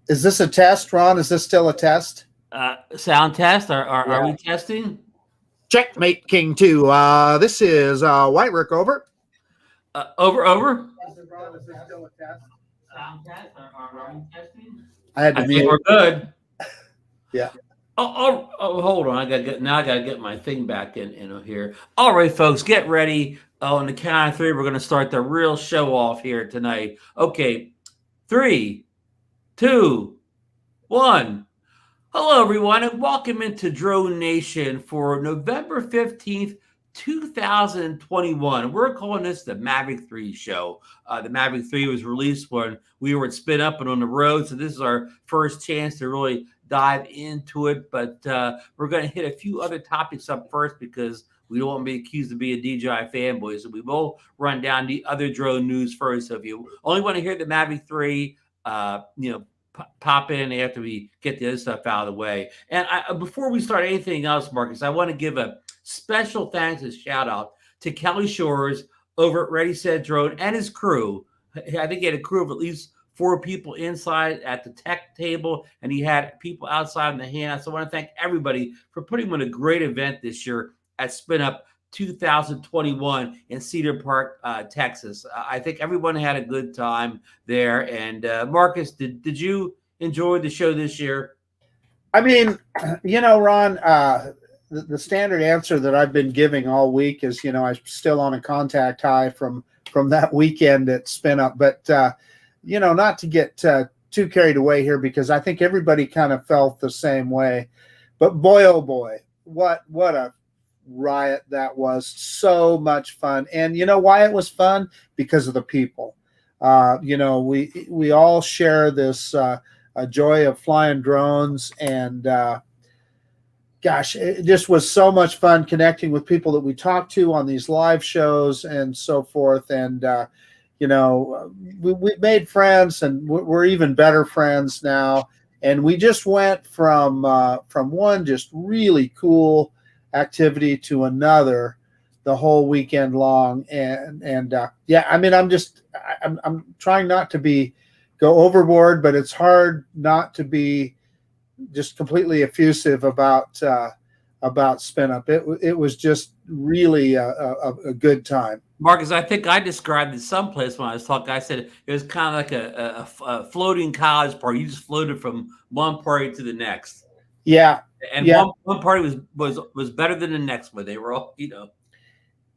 Is this a test, Ron? Is this still a test? Sound test? Are we testing? Checkmate, King 2. This is White Rick over. Over. Is this still a test? Sound test? Are we testing? I think we're good. Yeah. Oh, hold on. I gotta get my thing back in here. All right, folks, get ready. On the count of three, we're gonna start the real show off here tonight. Okay, 3, 2, 1. Hello, everyone, and welcome into DroneNation for November 15th, 2021. We're calling this the Mavic 3 show. The Mavic 3 was released when we were at SpinUp and on the road, so this is our first chance to really dive into it. But we're going to hit a few other topics up first because we don't want to be accused of being DJI fanboys. So we will run down the other drone news first. So if you only want to hear the Mavic 3, pop in after we get the other stuff out of the way. And before we start anything else, Marcus, I want to give a special thanks and shout out to Kelly Shores over at Ready Set Drone and his crew. I think he had a crew of at least 4 people inside at the tech table, and he had people outside in the handout. So I want to thank everybody for putting on a great event this year at SpinUp 2021 in Cedar Park, Texas. I think everyone had a good time there. And Marcus, did you enjoy the show this year? I mean, Ron, the standard answer that I've been giving all week is, I'm still on a contact high from that weekend at SpinUp. But, not to get too carried away here, because I think everybody kind of felt the same way. But boy, oh boy, what a riot that was. So much fun. And you know why it was fun? Because of the people. We all share this joy of flying drones, and gosh, it just was so much fun connecting with people that we talked to on these live shows and so forth. And we made friends, and we're even better friends now. And we just went from one just really cool activity to another the whole weekend long. And I mean, I'm trying not to go overboard, but it's hard not to be just completely effusive about SpinUp. It was just really a good time. Marcus, I think I described it someplace when I was talking. I said it was kind of like a floating college party. You just floated from one party to the next. Yeah. And one party was better than the next one. They were all,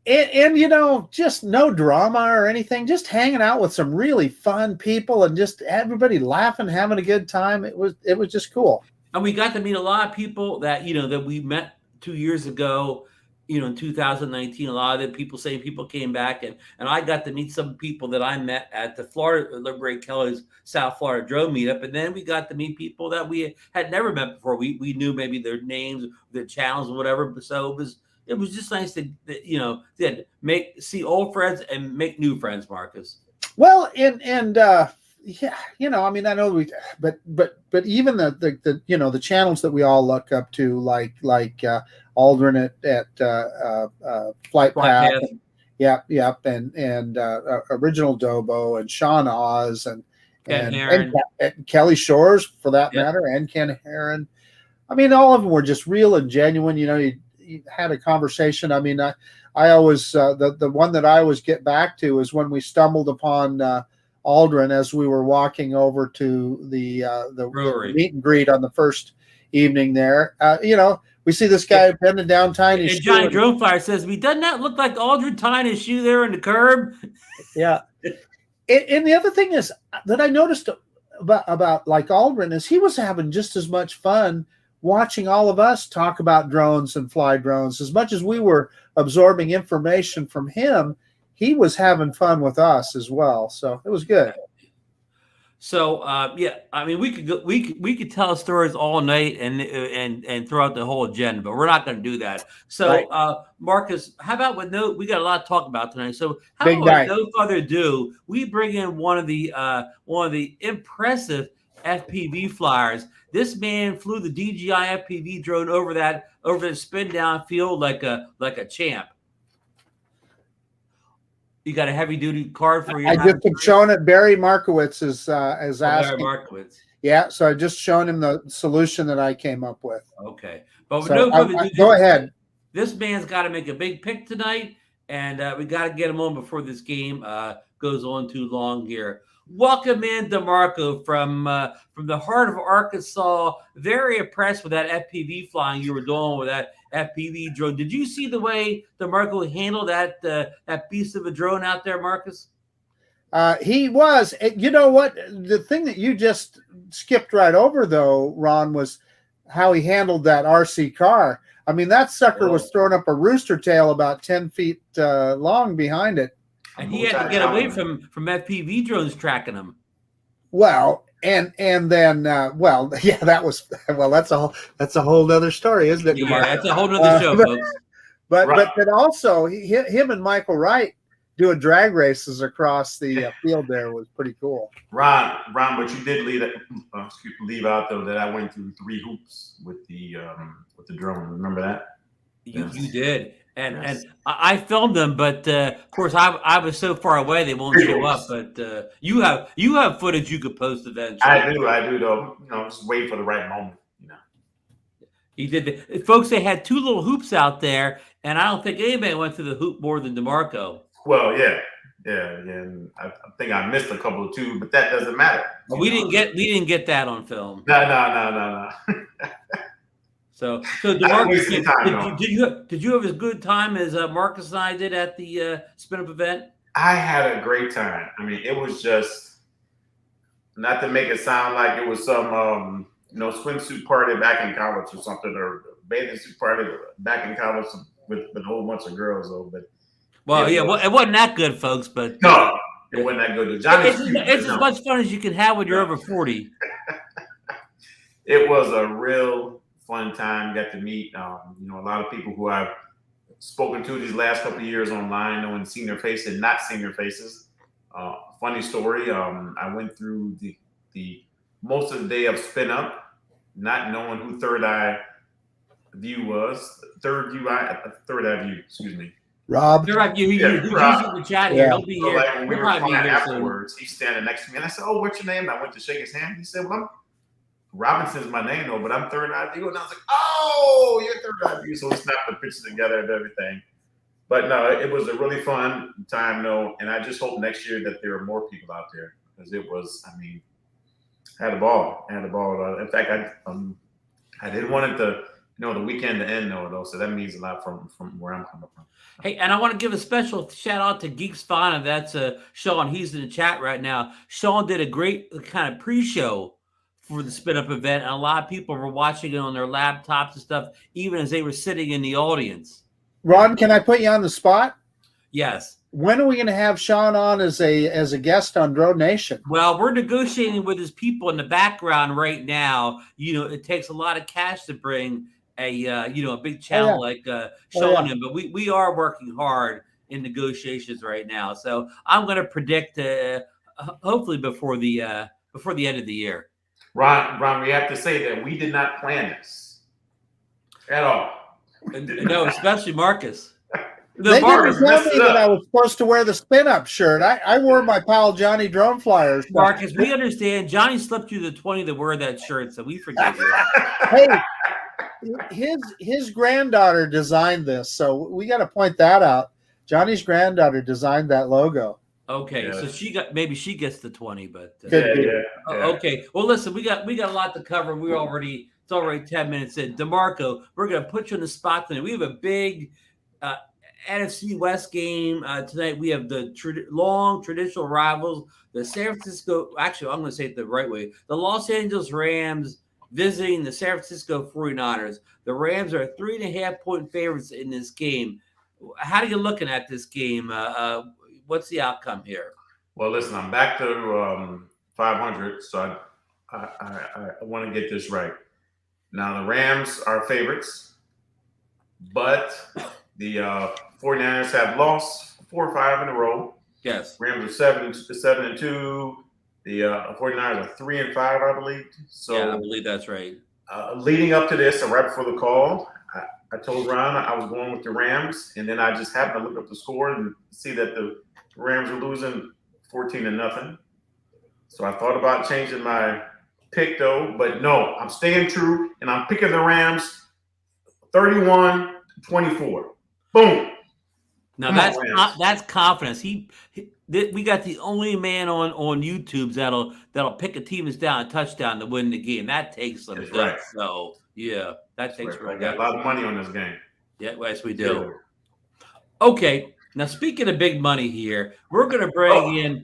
And just no drama or anything, just hanging out with some really fun people and just everybody laughing, having a good time. It was just cool. And we got to meet a lot of people that, that we met 2 years ago, in 2019. A lot of the people came back, and I got to meet some people that I met at the Florida Liberty Kelly's South Florida drone meetup. And then we got to meet people that we had never met before. We knew maybe their names, their channels, or whatever. So it was just nice to see old friends and make new friends, Marcus. Well, yeah, I mean, I know but even the channels that we all look up to, like Aldrin at Flight Path. Yep, and Original Dobo and Sean Oz and Kelly Shores, for that matter, and Ken Heron. I mean, all of them were just real and genuine. You had a conversation. I mean, I always the one that I always get back to is when we stumbled upon Aldrin as we were walking over to the meet and greet on the first evening there. We see this guy bending down, tying his shoe. Johnny Drone Flyer says, doesn't that look like Aldrin tying his shoe there in the curb? Yeah. And the other thing is that I noticed about like Aldrin is he was having just as much fun watching all of us talk about drones and fly drones. As much as we were absorbing information from him, he was having fun with us as well. So it was good. So I mean, we could tell stories all night and throughout the whole agenda, but we're not going to do that. So right. Marcus, how about we got a lot to talk about tonight. So how about with no further ado, we bring in one of the impressive FPV flyers. This man flew the DJI FPV drone over the spin down field like a champ. You got a heavy duty card for your. I just have shown it. Barry Markowitz is Barry asking. Markowitz. Yeah, so I just shown him the solution that I came up with. Okay, but So no further ado, go ahead. This man's got to make a big pick tonight, and we got to get him on before this game goes on too long here. Welcome in, DeMarco, from the heart of Arkansas. Very impressed with that FPV flying you were doing with that FPV drone. Did you see the way DeMarco handled that beast of a drone out there, Marcus? He was. You know what? The thing that you just skipped right over, though, Ron, was how he handled that RC car. I mean, that sucker was throwing up a rooster tail about 10 feet long behind it. And he had to get away from FPV drones tracking him. Well, and then well, yeah, that's a whole other story, isn't it? Yeah, that's a whole other show, folks. But then also him and Michael Wright doing drag races across the field there was pretty cool. Ron, but you did leave out though that I went through 3 hoops with the drone. Remember that? You did. And I filmed them, but of course I was so far away they won't show up. But you have footage you could post eventually. I do though. Just wait for the right moment. He did, folks. They had 2 little hoops out there, and I don't think anybody went to the hoop more than DeMarco. Well, yeah. And I think I missed a couple of 2, but that doesn't matter. We didn't get that on film. No. So DeMarco, did you have as good time as Marcus and I did at the SpinUp event? I had a great time. I mean, it was just, not to make it sound like it was some swimsuit party back in college or something, or bathing suit party back in college with a whole bunch of girls though. But it wasn't that good, folks. But no, it wasn't that good. It's as much fun as you can have when you're over 40. It was a real fun time. Got to meet a lot of people who I've spoken to these last couple of years online, knowing seen their faces and not seen their faces. Funny story. I went through the most of the day of SpinUp, not knowing who Third Eye View, excuse me. Rob. Third Eye View, he's in the chat here. He'll be here. Like when we were talking afterwards, he's standing next to me, and I said, "Oh, what's your name?" And I went to shake his hand. He said, "Well, Robinson's my name, though, but I'm Third Eye View." And I was like, "Oh, you're Third Eye View." So we snapped the pictures together and everything. But no, it was a really fun time, though, and I just hope next year that there are more people out there, because it was, I mean, I had a ball. In fact, I didn't want it to, the weekend to end though. So that means a lot from where I'm coming from. Hey, and I want to give a special shout out to Geeks Fana. That's Sean. He's in the chat right now. Sean did a great kind of pre-show for the SpinUp event, and a lot of people were watching it on their laptops and stuff, even as they were sitting in the audience. Ron, can I put you on the spot? Yes. When are we going to have Sean on as a guest on DroneNation? Well, we're negotiating with his people in the background right now. It takes a lot of cash to bring a big channel like Sean in, but we are working hard in negotiations right now. So I'm going to predict hopefully before the end of the year. Ron, we have to say that we did not plan this at all. No, especially Marcus. They didn't tell me that I was supposed to wear the SpinUp shirt. I wore my pal Johnny Drone Flyers. Marcus, we understand. Johnny slipped you the 20 to wear that shirt, so we forgive you. Hey, his granddaughter designed this, so we got to point that out. Johnny's granddaughter designed that logo. Okay, so she gets the 20, but yeah. Okay. Well, listen, we got a lot to cover. It's already 10 minutes in. DeMarco, we're gonna put you on the spot tonight. We have a big NFC West game tonight. We have the long traditional rivals, the San Francisco. Actually, I'm going to say it the right way. The Los Angeles Rams visiting the San Francisco 49ers. The Rams are 3.5-point favorites in this game. How are you looking at this game? What's the outcome here? Well, listen, I'm back to 500, so I want to get this right. Now, the Rams are favorites, but the 49ers have lost 4 or 5 in a row. Yes. Rams are 7-2. The 49ers are 3-5, I believe. So yeah, I believe that's right. Leading up to this, right before the call, I told Ron I was going with the Rams, and then I just happened to look up the score and see that the Rams were losing 14-0. So I thought about changing my pick though, but no, I'm staying true and I'm picking the Rams 31-24. Boom. Now that's confidence. We got the only man on YouTube that'll pick a team that's down a touchdown to win the game. That takes some guts. Right. So yeah, that takes real guts. I got a lot of money on this game. Yeah, yes, we do. Yeah. Okay, now speaking of big money here, we're gonna bring in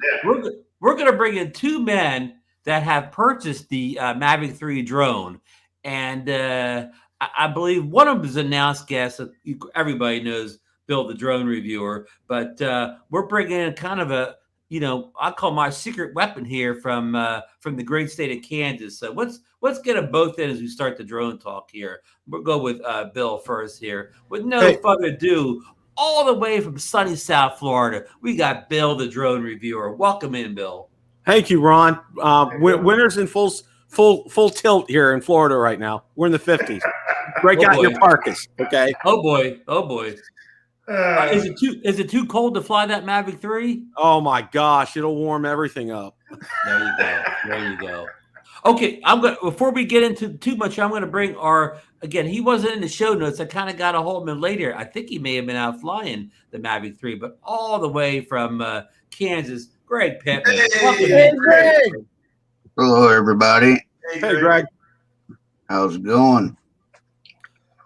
we're gonna bring in two men that have purchased the Mavic 3 drone, and I believe one of them is announced guest. Everybody knows Bill, the drone reviewer, but we're bringing in kind of a, I call my secret weapon here from the great state of Kansas. So let's get them both in as we start the drone talk here. We'll go with Bill first here. With no further ado, all the way from sunny South Florida, we got Bill, the drone reviewer. Welcome in, Bill. Thank you, Ron. Winter's in full tilt here in Florida right now. We're in the 50s. Break out your parkas, okay? Oh boy. Is it too cold to fly that Mavic 3? Oh my gosh, it'll warm everything up. There you go. Okay, before we get into too much, I'm gonna bring he wasn't in the show notes. I kind of got a hold of him later. I think he may have been out flying the Mavic 3, but all the way from Kansas, Greg Pittman. Hey, Greg. Hello, everybody. Hey, Greg. How's it going?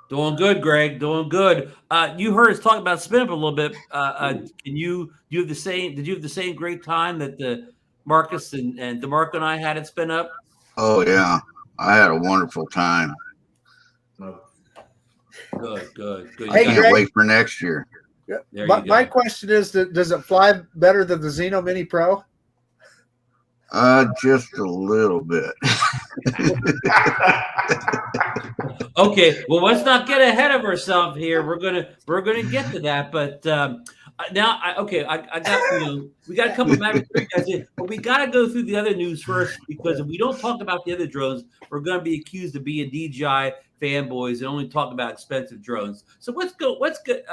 Doing good, Greg. Doing good. You heard us talk about SpinUp a little bit. Did you have the same great time that Marcus and DeMarco and I had at SpinUp? Oh yeah, I had a wonderful time. Good. Hey, Can't Greg, wait for next year. My question is, does it fly better than the Xeno Mini Pro? Just a little bit. Okay, well, let's not get ahead of ourselves here. We're gonna get to that, but now I got we got a couple of Mavic 3 guys in, but we got to go through the other news first, because if we don't talk about the other drones, we're going to be accused of being DJI fanboys and only talk about expensive drones. So let's get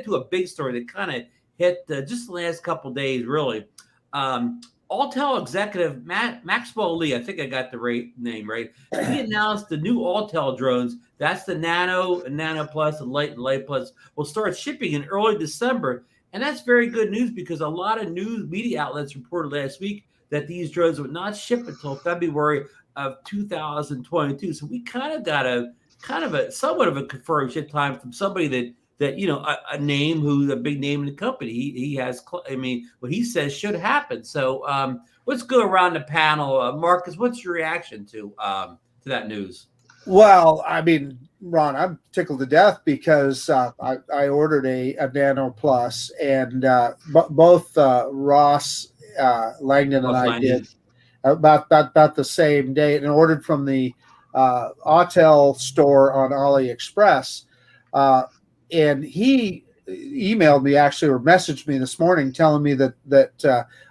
to a big story that kind of hit just the last couple of days, really. Autel executive Maxwell Lee, I think I got the name right. He announced the new Autel drones. That's the Nano and Nano Plus and Lite and Lite Plus will start shipping in early December. And that's very good news, because a lot of news media outlets reported last week that these drones would not ship until February of 2022. So we kind of got a somewhat of a confirmed ship time from somebody that a name who's a big name in the company. He has, what he says should happen. So let's go around the panel. Marcus, what's your reaction to that news? Well, Ron, I'm tickled to death because I ordered a Nano Plus, and both Ross Langdon and I did about the same day, and ordered from the Autel store on AliExpress. And he emailed me, actually, or messaged me this morning telling me that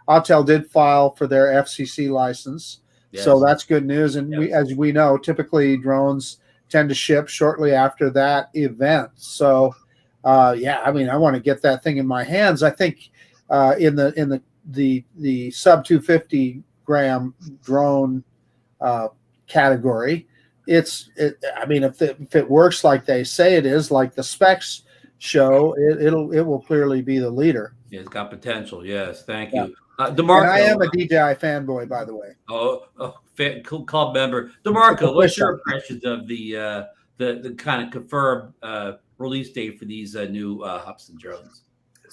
Autel did file for their FCC license. Yes. So that's good news. And as we know, typically drones tend to ship shortly after that event. So, I want to get that thing in my hands. I think in the sub 250 gram drone category, if it works like they say it is, like the specs show, it will clearly be the leader. Yeah, it's got potential. Yes, thank you. DeMarco, and I am a DJI fanboy, by the way. Cool club member. DeMarco, what's your impressions of the kind of confirmed release date for these new Hubsan drones?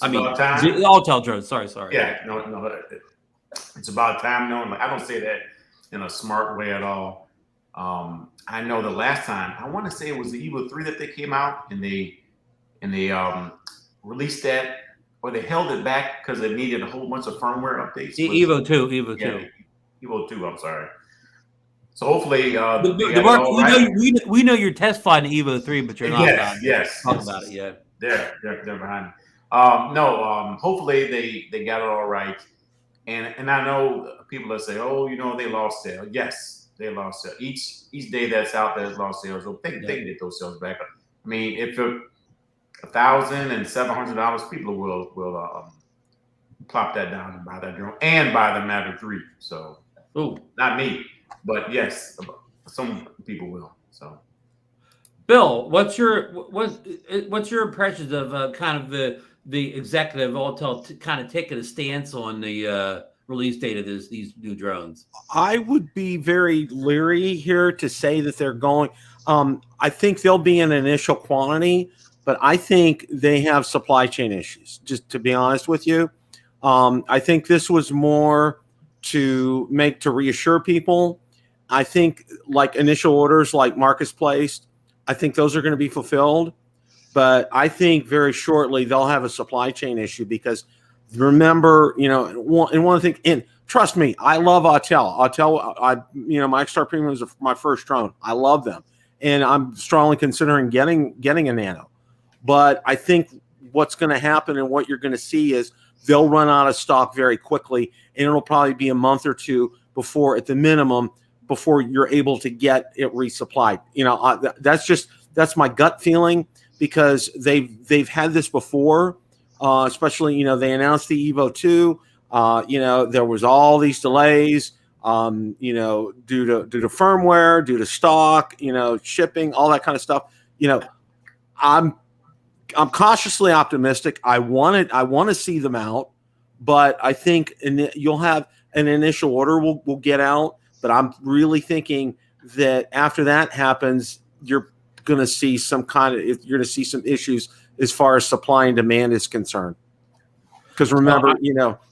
Autel drones. Sorry. Yeah, no, it's about time. No, I don't say that in a smart way at all. I know the last time, I want to say it was the Evo 3 that they came out and they released that, or they held it back because they needed a whole bunch of firmware updates. Evo 2. Evo 2, I'm sorry. So hopefully, we know you're test flying the Evo 3, but you're not talking about it yet. They're behind. Hopefully they got it all right. And I know people that say, they lost sales. Yes, they lost sales. Each day that's out there has lost sales. So they can get those sales back. If $1,000 and $700, people plop that down and buy that drone and buy the Mavic 3. So, not me, but yes, some people will. So, Bill, what's your impressions of kind of the executive Autel kind of taking a stance on the release date of these new drones? I would be very leery here to say that they're going. I think they'll be in initial quantity, but I think they have supply chain issues. Just to be honest with you, I think this was more to reassure people. I think like initial orders, like Marcus placed, I think those are going to be fulfilled, but I think very shortly they'll have a supply chain issue because remember, and one thing, and trust me, I love Autel. My X8 Premium was my first drone. I love them, and I'm strongly considering getting a Nano. But I think what's going to happen and what you're going to see is they'll run out of stock very quickly, and it'll probably be a month or two before, at the minimum, before you're able to get it resupplied. That's my gut feeling because they've had this before. Especially, they announced the Evo 2. There was all these delays, due to firmware, due to stock, shipping, all that kind of stuff. I'm cautiously optimistic. I want to see them out, but I think you'll have an initial order will get out. But I'm really thinking that after that happens, you're going to see some issues as far as supply and demand is concerned. Because remember,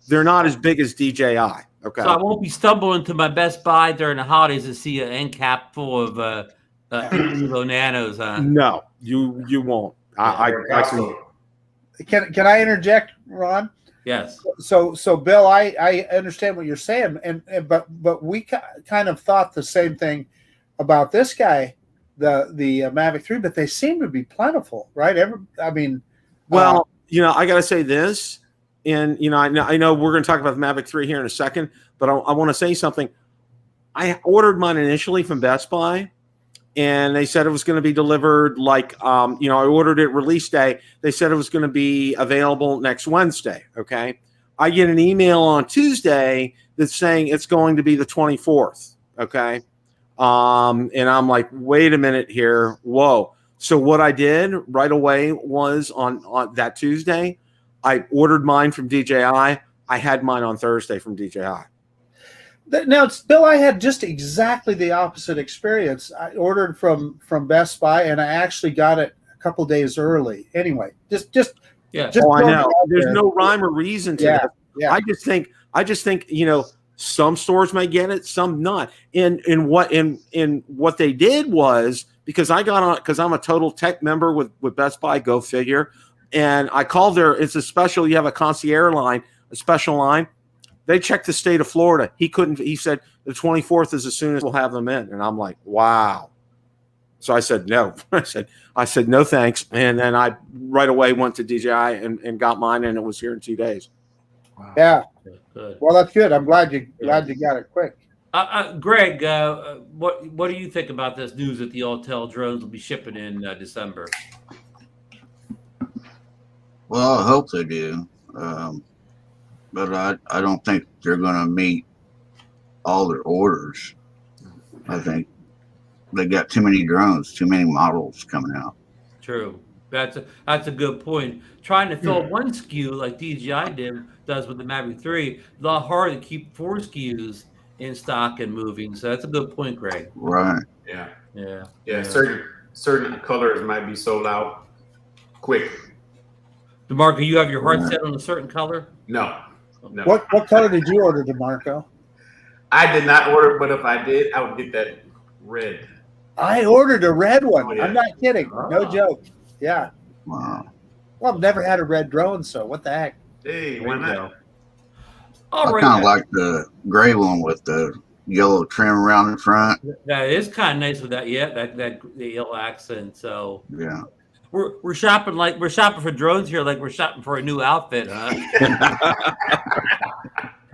they're not as big as DJI. Okay. So I won't be stumbling to my Best Buy during the holidays to see an end cap full of Evo Nanos. No, you won't. Can I interject, Ron? Yes. So Bill, I understand what you're saying, but we kind of thought the same thing about this guy, the Mavic 3, but they seem to be plentiful, right? I gotta say this, and I know we're going to talk about the Mavic 3 here in a second, but I want to say something. I ordered mine initially from Best Buy, and they said it was going to be delivered I ordered it release day. They said it was going to be available next Wednesday. Okay. I get an email on Tuesday that's saying it's going to be the 24th. Okay. And I'm like, wait a minute here. Whoa. So what I did right away was on that Tuesday, I ordered mine from DJI. I had mine on Thursday from DJI. Now, Bill, I had just exactly the opposite experience. I ordered from Best Buy, and I actually got it a couple days early. Anyway, just I know. There's no rhyme or reason to that. Yeah. I just think some stores may get it, some not. And what they did was, because I got on, because I'm a Total Tech member with Best Buy, go figure, and I called it's a special. You have a concierge line, a special line. They checked the state of Florida. He said the 24th is as soon as we'll have them in. And I'm like, wow. So I said, no. I said, no, thanks. And then I right away went to DJI and got mine, and it was here in 2 days. Wow. Yeah. Good. Well, that's good. I'm glad you got it quick. Greg, what do you think about this news that the Autel drones will be shipping in December? Well, I hope they do. But I don't think they're going to meet all their orders. I think they got too many drones, too many models coming out. True. That's a good point. Trying to fill one SKU like DJI does with the Mavic 3, a lot harder to keep 4 SKUs in stock and moving. So that's a good point, Greg. Right. Yeah. Certain colors might be sold out quick. DeMarco, you have your heart set on a certain color? No. What color did you order, DeMarco? I did not order, but if I did, I would get that red. I ordered a red one. Oh, yeah. I'm not kidding. No joke. Yeah. Wow. Well, I've never had a red drone, so what the heck? Hey, why not? I kind of like the gray one with the yellow trim around the front. That is kind of nice with that. Yeah, that the yellow accent. So yeah. We're shopping for drones here, like we're shopping for a new outfit, huh?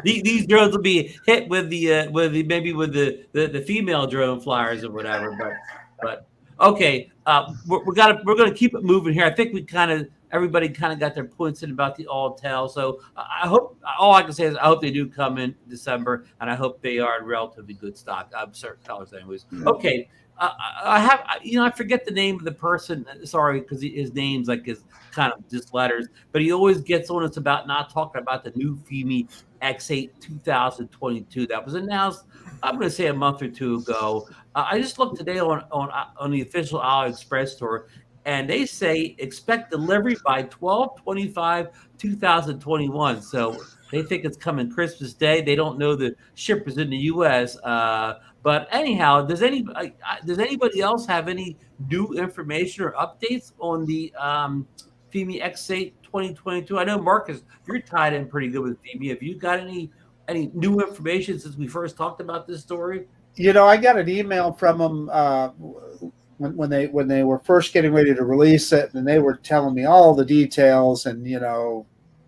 These drones will be hit with the female drone flyers or whatever. But okay, we're gonna keep it moving here. I think we kind of everybody kind of got their points in about the Autel. So I hope, all I can say is I hope they do come in December, and I hope they are in relatively good stock. I'm certain colors, anyways. Okay. I have, I forget the name of the person. Sorry, because his name's like his kind of just letters, but he always gets on us about not talking about the new Fimi X8 2022 that was announced, I'm going to say a month or two ago. I just looked today on the official AliExpress store, and they say expect delivery by 12/25/2021. So they think it's coming Christmas Day. They don't know the shippers in the U.S. But anyhow, does anybody else have any new information or updates on the Fimi X8 2022? I know, Marcus, you're tied in pretty good with Fimi. Have you got any new information since we first talked about this story? I got an email from them when they were first getting ready to release it, and they were telling me all the details, and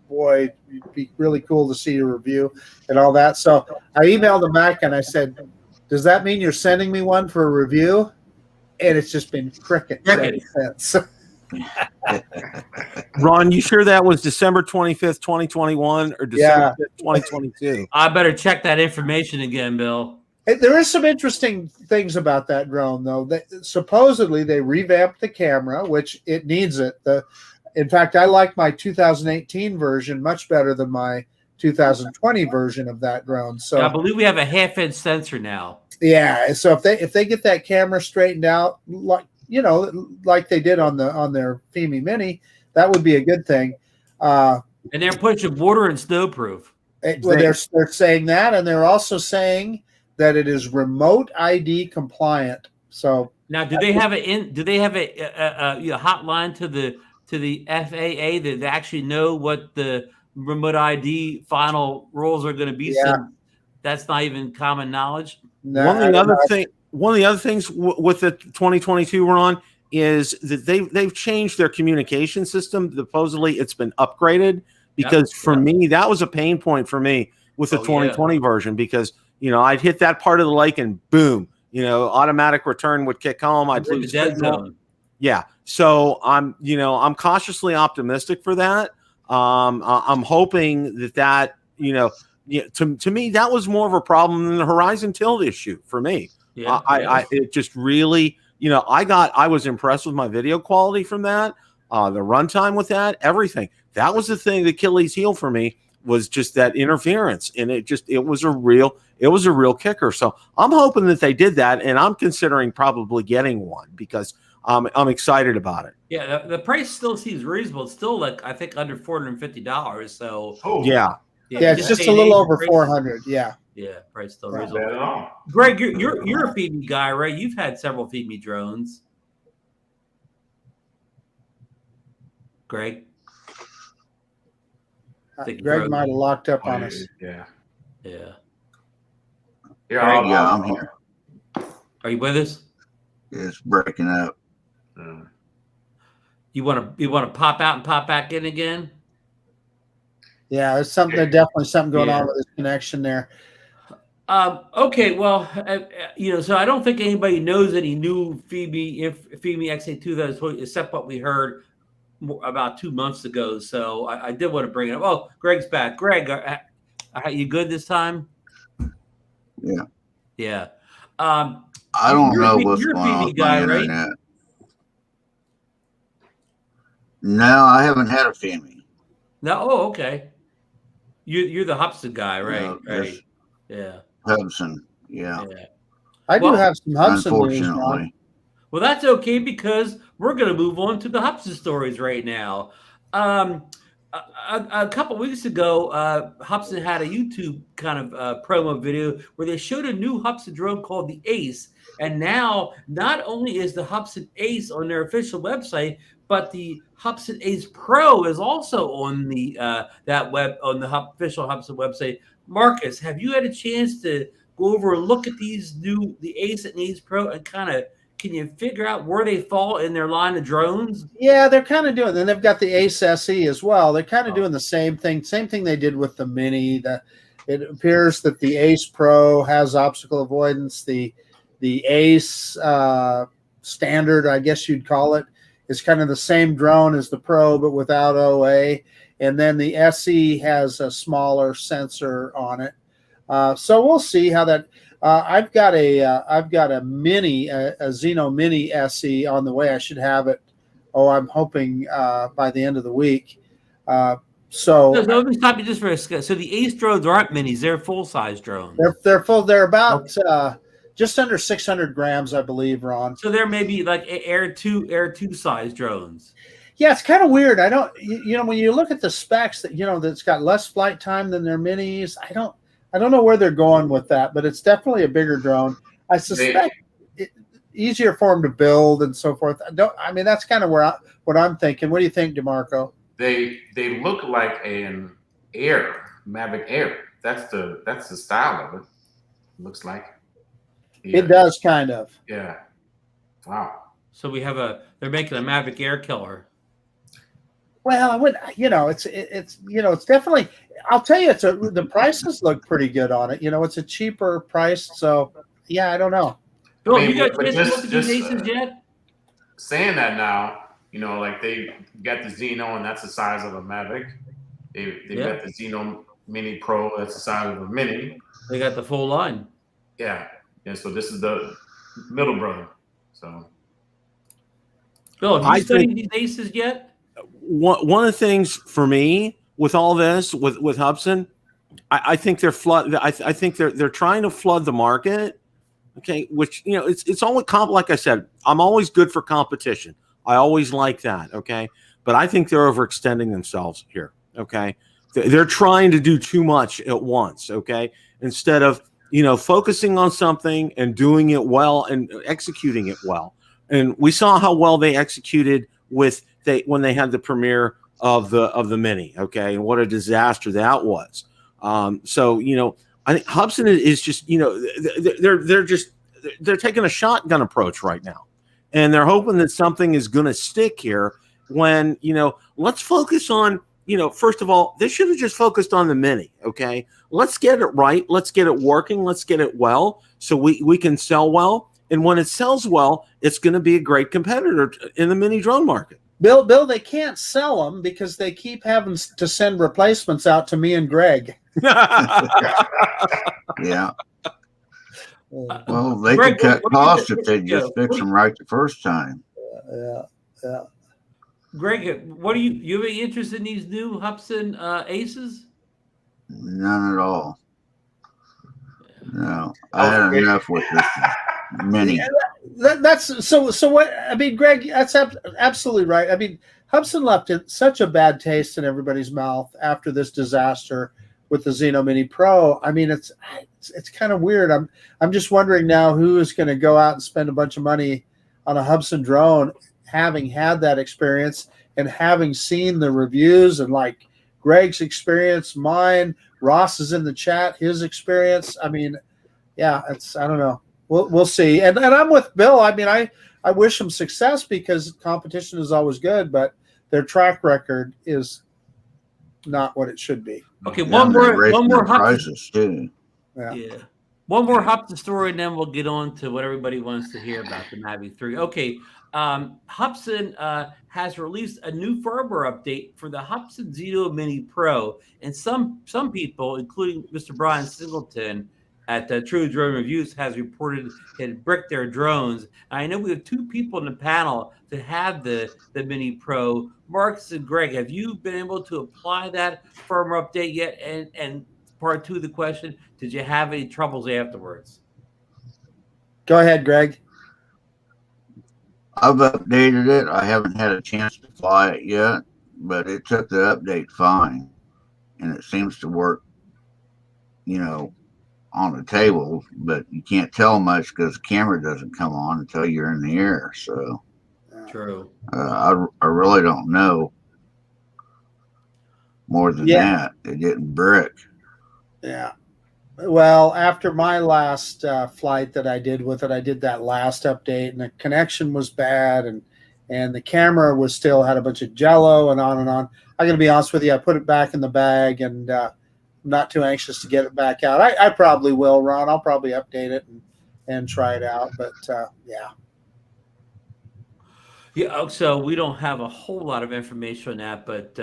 boy, it'd be really cool to see a review and all that. So I emailed them back and I said, does that mean you're sending me one for a review? And it's just been crickets since. Ron, you sure that was December 25th, 2021 or December 5th, 2022? I better check that information again, Bill. There is some interesting things about that drone, though. Supposedly, they revamped the camera, which it needs it. In fact, I like my 2018 version much better than my 2020 version of that drone. So I believe we have a half-inch sensor now. Yeah, so if they get that camera straightened out, like they did on their Fimi Mini, that would be a good thing. And they're pushing water and snowproof. They're saying that, and they're also saying that it is remote ID compliant. So now, do they have a hotline to the FAA that they actually know what the remote ID final rules are going to be? Yeah. Since that's not even common knowledge. No, one of the other things with the 2022 Ron is that they've changed their communication system. Supposedly, it's been upgraded because for me that was a pain point for me with the 2020 version because I'd hit that part of the lake and boom, automatic return would kick home. I'd lose dead zone. Yeah, so I'm cautiously optimistic for that. I'm hoping that to me that was more of a problem than the horizon tilt issue for me. Yeah, it just really, I was impressed with my video quality from that, the runtime with that, everything. That was the thing, the Achilles heel for me was just that interference, and it was a real kicker. So I'm hoping that they did that, and I'm considering probably getting one because I'm excited about it. Yeah, the price still seems reasonable. It's still I think under $450. So yeah, it's just a little over 400. Yeah. Yeah, price still reasonable. Greg, you're a Fimi guy, right? You've had several Fimi drones. Greg? Greg might have locked up on us. Yeah. Yeah. Yeah, I'm here. Are you with us? It's breaking up. You want to pop out and pop back in again? Yeah, there's definitely something going on with this connection there. Okay, well, so I don't think anybody knows any new Fimi X8 2020 except what we heard about 2 months ago. So I did want to bring it up. Oh, Greg's back. Greg, are you good this time? Yeah. Yeah. I don't know what's going on with my internet. Right? No, I haven't had a Fimi. No. Oh, okay. You're the Hubsan guy, right? No, right. Yeah. Hubsan. Yeah. I do have some Hubsan unfortunately. news. Well, that's okay because we're going to move on to the Hubsan stories right now. A couple weeks ago, Hubsan had a YouTube kind of promo video where they showed a new Hubsan drone called the Ace. And now, not only is the Hubsan Ace on their official website, but the Hubsan Ace Pro is also on the official Hubsan website. Marcus, have you had a chance to go over and look at the Ace and Ace Pro and kind of can you figure out where they fall in their line of drones? Yeah, they're kind of doing. And they've got the Ace SE as well. They're kind of doing the same thing they did with the Mini. It appears that the Ace Pro has obstacle avoidance. The Ace standard, I guess you'd call it, is kind of the same drone as the Pro, but without OA. And then the SE has a smaller sensor on it. So we'll see how that. I've got a mini, a Xeno Mini SE on the way. I should have it. Oh, I'm hoping by the end of the week. So let me stop you just for a second. So the Ace drones aren't minis; they're full size drones. They're full. They're about just under 600 grams, I believe, Ron. So they're maybe like Air 2 size drones. Yeah, it's kind of weird. I don't, when you look at the specs that, that's got less flight time than their minis, I don't know where they're going with that, but it's definitely a bigger drone. I suspect easier for them to build and so forth. That's kind of what I'm thinking. What do you think, DeMarco? They look like an Mavic Air. That's the style of it. Looks like. Yeah. It does kind of. Yeah. Wow. So they're making a Mavic Air killer. Well, I would, it's definitely. I'll tell you, the prices look pretty good on it. It's a cheaper price, so yeah, I don't know. Bill, you got a chance to look at these Aces yet? Saying that now, like they got the Xeno, and that's the size of a Mavic. They got the Xeno Mini Pro, that's the size of a Mini. They got the full line. Yeah. So this is the middle brother. So, Bill, have you studied these Aces yet? One of the things for me with all this with Hubsan, I think they're I think they're trying to flood the market. Okay, which it's always like I said, I'm always good for competition. I always like that. Okay, but I think they're overextending themselves here. Okay, they're trying to do too much at once. Okay, instead of focusing on something and doing it well and executing it well. And we saw how well they executed when they had the premiere of the Mini, okay, and what a disaster that was. So I think Hubsan is just they're taking a shotgun approach right now, and they're hoping that something is going to stick here. When let's focus on first of all, they should have just focused on the Mini, okay. Let's get it right. Let's get it working. Let's get it well, so we can sell well. And when it sells well, it's going to be a great competitor in the mini drone market. Bill, they can't sell them because they keep having to send replacements out to me and Greg. Yeah. Well, they could cut costs if they just fix them right the first time. Yeah. Greg, what you have any interest in these new Hubsan Aces? None at all. No, I had enough with this Mini. That's so what I mean, Greg. That's absolutely right. I mean, Hubsan left in such a bad taste in everybody's mouth after this disaster with the Xeno Mini Pro. I mean, it's kind of weird. I'm just wondering now who is going to go out and spend a bunch of money on a Hubsan drone, having had that experience and having seen the reviews and like Greg's experience, mine, Ross is in the chat, his experience. I mean, yeah, I don't know. We'll see. And I'm with Bill. I mean, I wish them success because competition is always good, but their track record is not what it should be. Okay, one more prizes too. Yeah. One more Hubsan story, and then we'll get on to what everybody wants to hear about the Mavic 3. Okay, Hubsan has released a new firmware update for the Hubsan Xeno Mini Pro, and some people, including Mr. Brian Singleton at True Drone Reviews, has reported it had bricked their drones. I know we have two people in the panel that have the Mini Pro. Marcus and Greg, have you been able to apply that firmware update yet? And part two of the question, did you have any troubles afterwards? Go ahead, Greg. I've updated it. I haven't had a chance to fly it yet, but it took the update fine, and it seems to work, on the table, but you can't tell much because the camera doesn't come on until you're in the air. So true. I really don't know more than that. It didn't brick. Yeah. Well, after my last flight that I did with it, I did that last update, and the connection was bad, and the camera was still had a bunch of jello and on and on. I'm going to be honest with you. I put it back in the bag, and I'm not too anxious to get it back out. I probably will, Ron. I'll probably update it and try it out. But yeah. Yeah, so we don't have a whole lot of information on that, but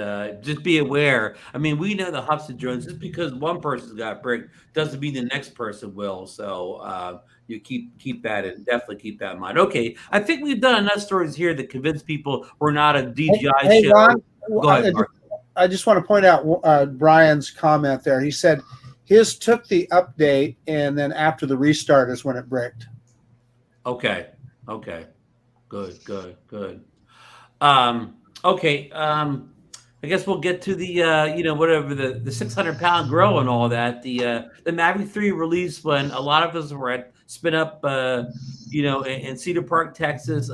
just be aware. I mean, we know the Hubsan drones. Just because one person's got bricked doesn't mean the next person will. So you keep that and definitely keep that in mind. Okay, I think we've done enough stories here to convince people we're not a DJI Hey, show. Ron, Go ahead, Mark. I just want to point out Brian's comment there. He said his took the update, and then after the restart is when it bricked. Okay. Good. Okay. I guess we'll get to the whatever the 600-pound grill and all that. The Mavic 3 release when a lot of us were at SpinUp, in Cedar Park, Texas.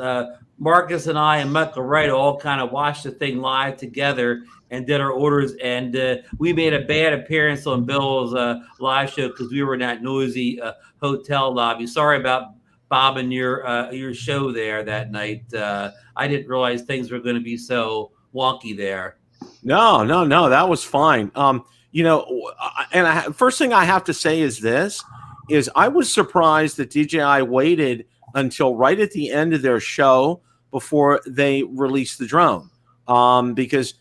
Marcus and I and Michael Wright all kind of watched the thing live together and did our orders. And we made a bad appearance on Bill's live show because we were in that noisy hotel lobby. Sorry about Bob and your show there that night. I didn't realize things were going to be so wonky there. No, that was fine. First thing I have to say is this: I was surprised that DJI waited until right at the end of their show before they released the drone, because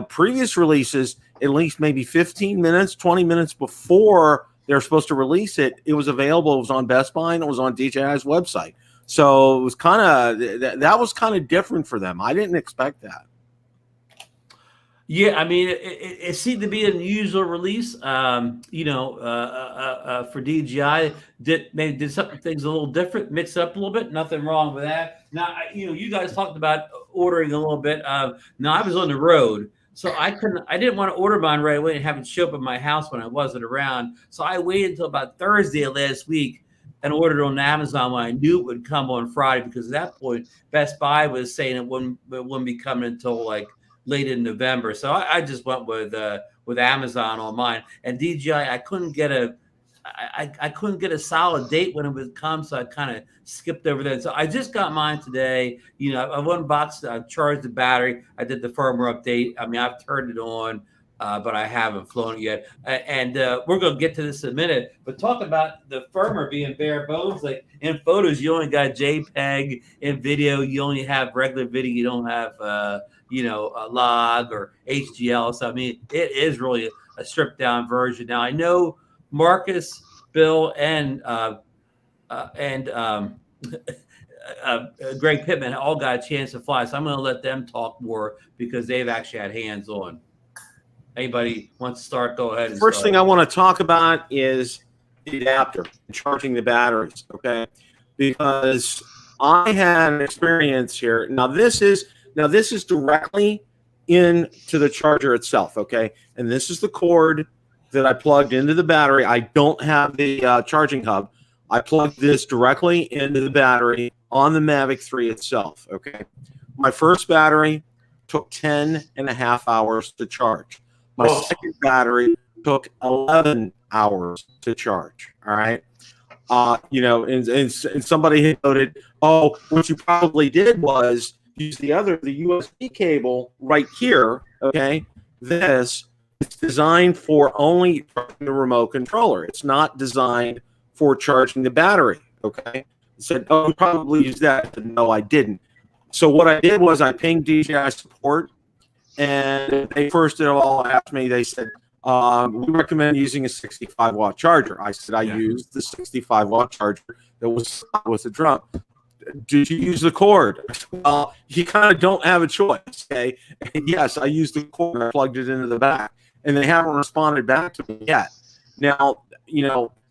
previous releases, at least maybe 15 minutes, 20 minutes before they're supposed to release it, it was available. It was on Best Buy and it was on DJI's website. So it was that was kind of different for them. I didn't expect that. Yeah, I mean, it seemed to be an unusual release. For DJI, did something things a little different, mix up a little bit. Nothing wrong with that. Now, you guys talked about ordering a little bit. Now I was on the road, so I didn't want to order mine right away and have it show up at my house when I wasn't around. So I waited until about Thursday of last week and ordered on Amazon when I knew it would come on Friday, because at that point Best Buy was saying it wouldn't be coming until like late in November. So I just went with Amazon on mine. And DJI, I couldn't get a solid date when it would come, so I kind of skipped over that. So I just got mine today. I've unboxed, I've charged the battery, I did the firmware update. I mean, I've turned it on, but I haven't flown it yet. And we're going to get to this in a minute. But talk about the firmware being bare bones. Like in photos, you only got JPEG. In video, you only have regular video. You don't have a log or HDL. So I mean, it is really a stripped down version. Now I know Marcus, Bill, and Greg Pittman all got a chance to fly, so I'm going to let them talk more because they've actually had hands on. Anybody wants to start? Go ahead. First thing I want to talk about is the adapter and charging the batteries. Okay, because I had an experience here. Now this is directly into the charger itself. Okay, and this is the cord that I plugged into the battery. I don't have the charging hub. I plugged this directly into the battery on the Mavic 3 itself. Okay, my first battery took 10 and a half hours to charge. My second battery took 11 hours to charge. All right. And somebody had noted, what you probably did was use the USB cable right here. Okay. It's designed for only charging the remote controller. It's not designed for charging the battery. Okay. I said, you probably use that. I said, no, I didn't. So what I did was I pinged DJI support, and they first of all asked me, they said, we recommend using a 65-watt charger. I said, I used the 65-watt charger that was with the drum. Did you use the cord? Well, you kind of don't have a choice. Okay. And yes, I used the cord. I plugged it into the back, and they haven't responded back to me yet. Now,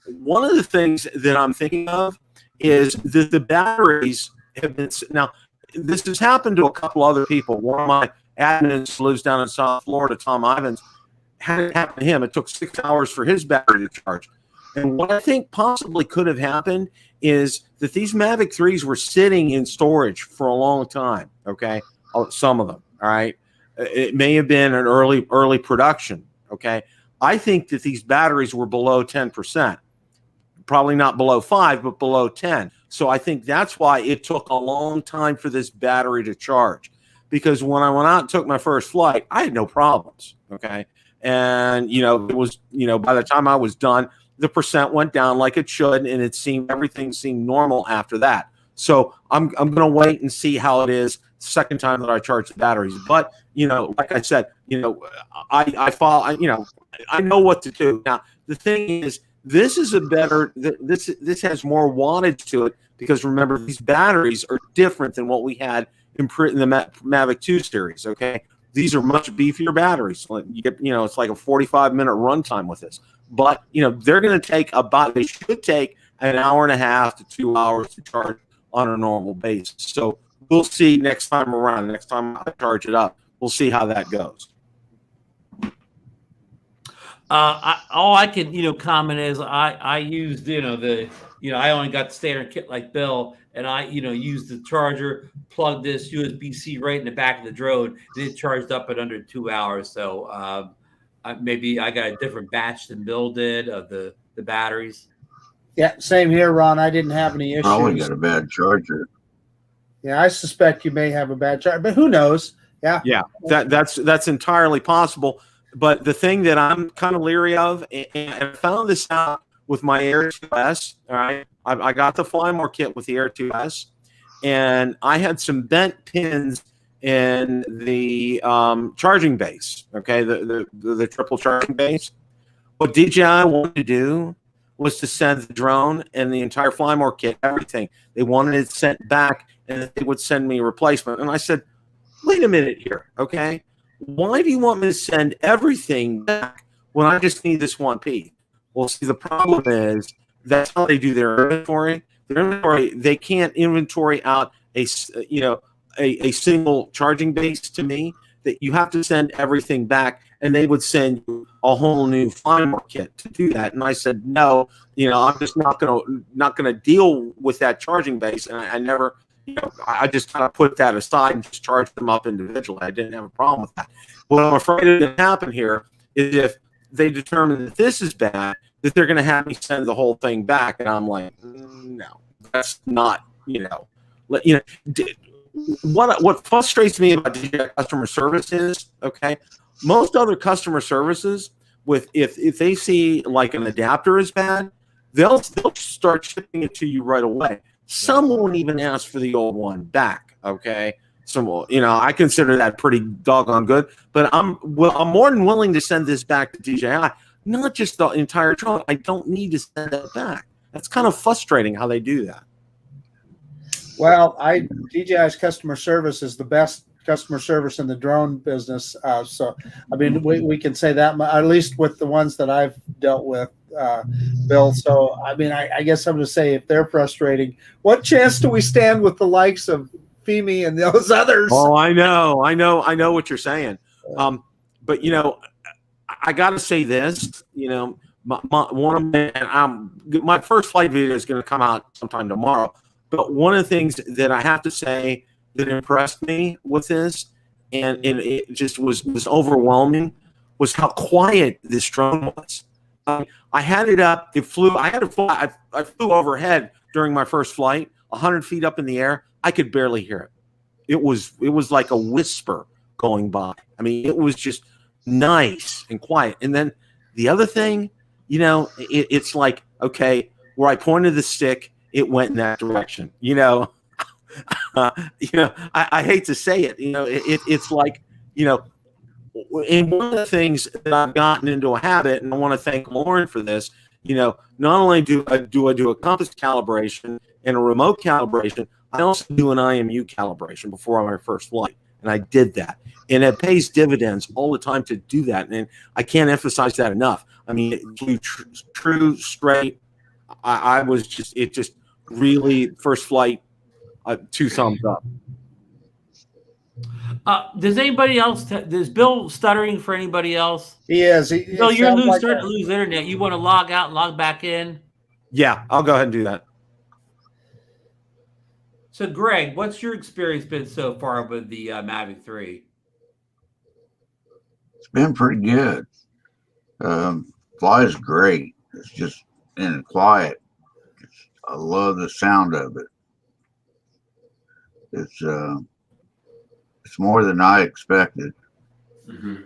one of the things that I'm thinking of is that the batteries have been. Now, this has happened to a couple other people. One of my admins lives down in South Florida, Tom Ivins. Had it happen to him, it took 6 hours for his battery to charge. And what I think possibly could have happened is that these Mavic 3s were sitting in storage for a long time. Okay, some of them. All right, it may have been an early production. Okay, I think that these batteries were below 10%, probably not below 5, but below 10. So I think that's why it took a long time for this battery to charge. Because when I went out and took my first flight, I had no problems. Okay, and it was by the time I was done, the percent went down like it should, and everything seemed normal after that. So I'm going to wait and see how it is second time that I charge the batteries. But, you know, like I said, you know, I follow, you know, I know what to do. Now, the thing is, this is a better, this has more wattage to it, because remember, these batteries are different than what we had in the Mavic 2 series. Okay. These are much beefier batteries. You get, you know, it's like a 45-minute runtime with this. But, you know, they're going to take they should take an hour and a half to 2 hours to charge on a normal basis. So we'll see next time around. Next time I charge it up, we'll see how that goes. All I can, you know, comment is I used, you know, I only got the standard kit like Bill, and I, you know, used the charger, plugged this USB-C right in the back of the drone, and it charged up in under 2 hours. So maybe I got a different batch than Bill did of the batteries. Yeah, same here, Ron. I didn't have any issues. Probably got a bad charger. Yeah, I suspect you may have a bad charger, but who knows? Yeah. Yeah, that's entirely possible. But the thing that I'm kind of leery of, and I found this out with my Air 2S, all right, I got the Flymore kit with the Air 2S, and I had some bent pins in the charging base, okay, the triple charging base. What DJI wanted to do was to send the drone and the entire Flymore kit, everything. They wanted it sent back, and they would send me a replacement. And I said, wait a minute here, okay? Why do you want me to send everything back when I just need this one piece? Well, see, the problem is that's how they do their inventory. Their inventory, they can't inventory out a single charging base to me. That you have to send everything back, and they would send you a whole new Flymore kit to do that. And I said, no, you know, I'm just not gonna deal with that charging base. And I never. You know, I just kind of put that aside and just charge them up individually. I didn't have a problem with that. What I'm afraid is going to happen here is if they determine that this is bad, that they're going to have me send the whole thing back, and I'm like, no, that's not. You know, what frustrates me about DJI customer service is, okay, most other customer services with if they see like an adapter is bad, they'll start shipping it to you right away. Some won't even ask for the old one back. Okay, some will. You know, I consider that pretty doggone good. But I'm more than willing to send this back to DJI, not just the entire drone. I don't need to send that back. That's kind of frustrating how they do that. Well, DJI's customer service is the best customer service in the drone business. So, I mean, we can say that, at least with the ones that I've dealt with, Bill. So, I mean, I guess I'm going to say if they're frustrating, what chance do we stand with the likes of Fimi and those others? Oh, I know what you're saying. But, you know, I got to say this, you know, my first flight video is going to come out sometime tomorrow. But one of the things that I have to say that impressed me with this, and it just was overwhelming, was how quiet this drone was. I had it up. It flew. I flew overhead during my first flight, 100 feet up in the air. I could barely hear it. It was like a whisper going by. I mean, it was just nice and quiet. And then the other thing, you know, it's like, okay, where I pointed the stick, it went in that direction. You know, I hate to say it. You know, it's like, you know. And one of the things that I've gotten into a habit, and I want to thank Lauren for this, you know, not only do I do a compass calibration and a remote calibration, I also do an IMU calibration before my first flight. And I did that. And it pays dividends all the time to do that. And I can't emphasize that enough. I mean, true, straight. It just really, first flight, 2 thumbs up. Does anybody else? Is Bill stuttering for anybody else? He is. Bill, you're starting to lose internet. You want to log out and log back in? Yeah, I'll go ahead and do that. So, Greg, what's your experience been so far with the Mavic 3? It's been pretty good. Flies great. It's just quiet. I love the sound of it. It's more than I expected. Mm-hmm.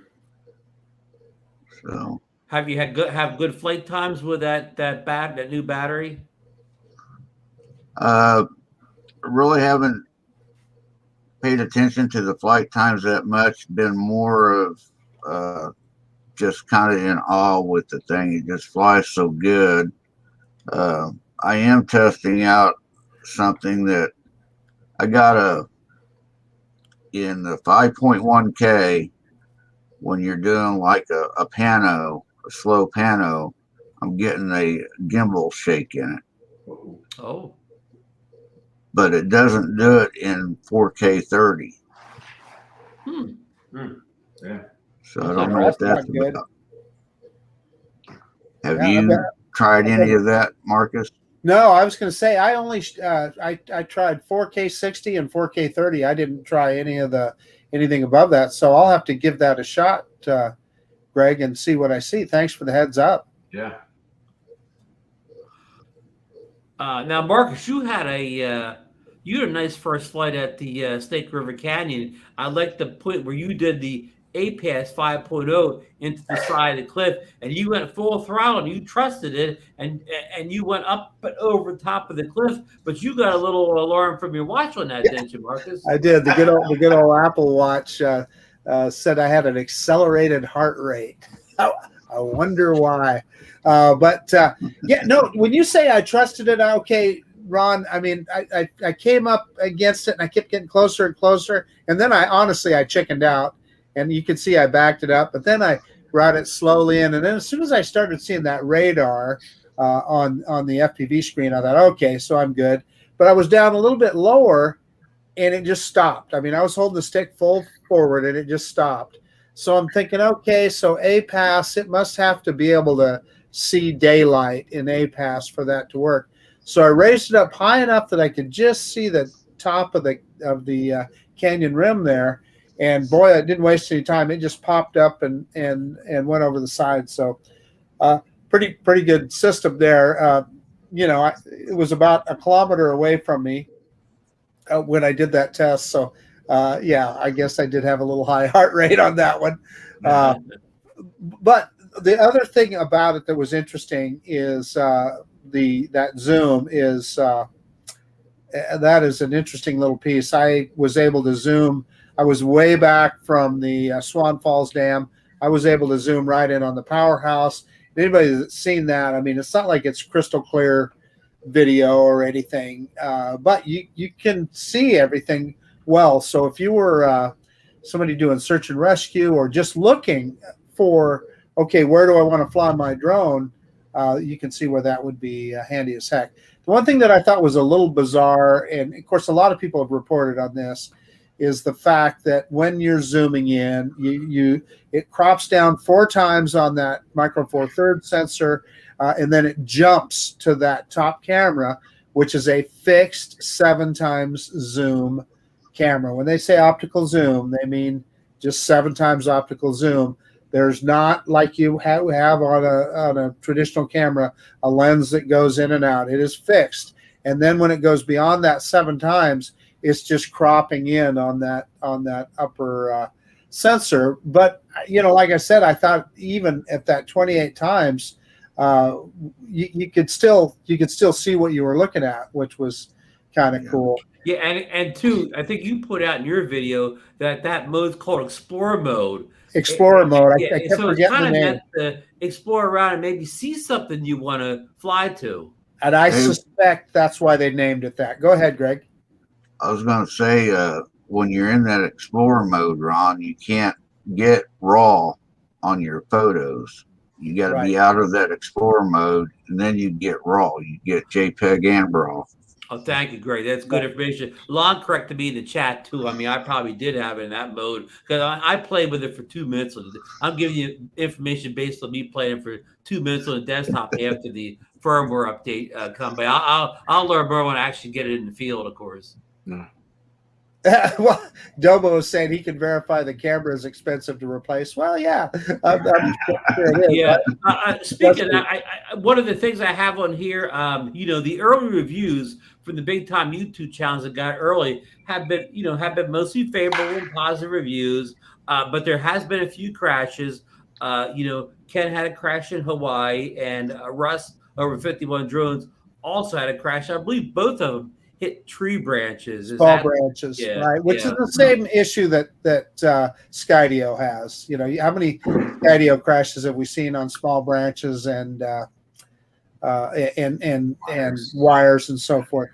So, have you had good flight times with that new battery? really haven't paid attention to the flight times that much. Been more of just kind of in awe with the thing. It just flies so good. I am testing out something that I got in the 5.1K when you're doing like a pano, a slow pano. I'm getting a gimbal shake in it. Oh. But it doesn't do it in 4K 30. Yeah. So I don't know what that's good. about. Have you tried any of that, Marcus? No, I was going to say I only I tried 4K 60 and 4K 30. I didn't try anything above that. So I'll have to give that a shot, Greg, and see what I see. Thanks for the heads up. Yeah. Now, Marcus, you had a nice first flight at the Snake River Canyon. I like the point where you did the APAS 5.0 into the side of the cliff, and you went full throttle, and you trusted it, and you went up and over the top of the cliff. But you got a little alarm from your watch on that, didn't you, Marcus? I did. The good old Apple Watch said I had an accelerated heart rate. I wonder why. Yeah, no. When you say I trusted it, okay, Ron. I mean, I came up against it, and I kept getting closer and closer, and then I chickened out. And you can see I backed it up, but then I brought it slowly in. And then as soon as I started seeing that radar on the FPV screen, I thought, okay, so I'm good. But I was down a little bit lower, and it just stopped. I mean, I was holding the stick full forward, and it just stopped. So I'm thinking, okay, so APAS, it must have to be able to see daylight in APAS for that to work. So I raised it up high enough that I could just see the top of the canyon rim there. And boy, it didn't waste any time. It just popped up and went over the side. So pretty good system there. It was about a kilometer away from me when I did that test. So yeah, I guess I did have a little high heart rate on that one. But the other thing about it that was interesting is that zoom is that is an interesting little piece. I was able to zoom. I was way back from the Swan Falls Dam. I was able to zoom right in on the powerhouse. Anybody that's seen that, I mean, it's not like it's crystal clear video or anything, but you can see everything well. So if you were somebody doing search and rescue or just looking for, okay, where do I want to fly my drone, you can see where that would be handy as heck. The one thing that I thought was a little bizarre, and of course a lot of people have reported on this, is the fact that when you're zooming in, it crops down 4 times on that micro four thirds sensor, and then it jumps to that top camera, which is a fixed 7 times zoom camera. When they say optical zoom, they mean just 7 times optical zoom. There's not, like you have on a traditional camera, a lens that goes in and out. It is fixed, and then when it goes beyond that 7 times, it's just cropping in on that upper sensor. But like I said, I thought even at that 28 times, you could still see what you were looking at, which was kind of cool. Yeah, and two, I think you put out in your video that mode's called Explorer mode. Explorer mode. Yeah, I kept so it's forgetting kind the of name. meant to explore around and maybe see something you want to fly to. And I suspect that's why they named it that. Go ahead, Greg. I was going to say, when you're in that Explorer mode, Ron, you can't get RAW on your photos. You got to be out of that Explorer mode, and then you get RAW. You get JPEG and RAW. Oh, thank you, Greg. That's good information. Lon corrected me in the chat, too. I mean, I probably did have it in that mode because I played with it for 2 minutes. I'm giving you information based on me playing for 2 minutes on the desktop after the firmware update come by. I'll learn more when I actually get it in the field, of course. No. Well, Domo is saying he can verify the camera is expensive to replace. Well, yeah. I'm sure it is, yeah. right? Speaking of that, one of the things I have on here, the early reviews from the big time YouTube channels that got early have been mostly favorable and positive reviews. But there has been a few crashes. Ken had a crash in Hawaii, and Russ over 51 drones also had a crash. I believe both of them hit tree branches. Small branches, yeah, right? Which yeah. is the same issue that Skydio has. You know, how many Skydio crashes have we seen on small branches and wires and so forth?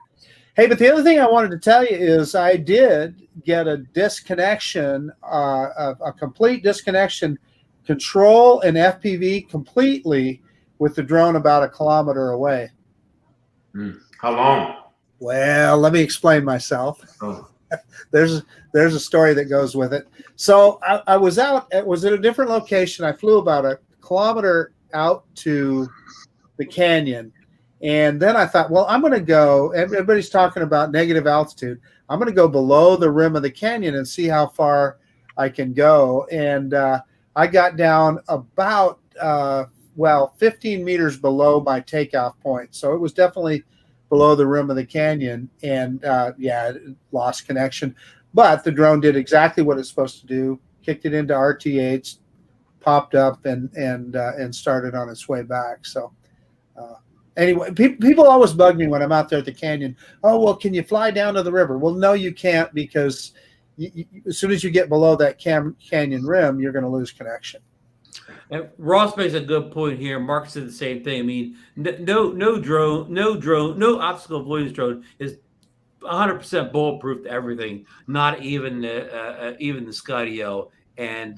Hey, but the other thing I wanted to tell you is I did get a disconnection, a complete disconnection, control and FPV completely with the drone about 1 kilometer away. How long? Well, let me explain myself. Oh. There's a story that goes with it. So I was out. It was at a different location. I flew about 1 kilometer out to the canyon. And then I thought, well, I'm going to go. Everybody's talking about negative altitude. I'm going to go below the rim of the canyon and see how far I can go. And I got down about, 15 meters below my takeoff point. So it was definitely below the rim of the canyon. And lost connection. But the drone did exactly what it's supposed to do. Kicked it into RT8, popped up, and started on its way back. So. Anyway, people always bug me when I'm out there at the canyon. Oh, well, can you fly down to the river? Well, no, you can't, because as soon as you get below that canyon rim, you're going to lose connection. And Ross makes a good point here. Mark said the same thing. I mean, no obstacle avoidance drone is 100% bulletproof to everything. Not even the Skydio. And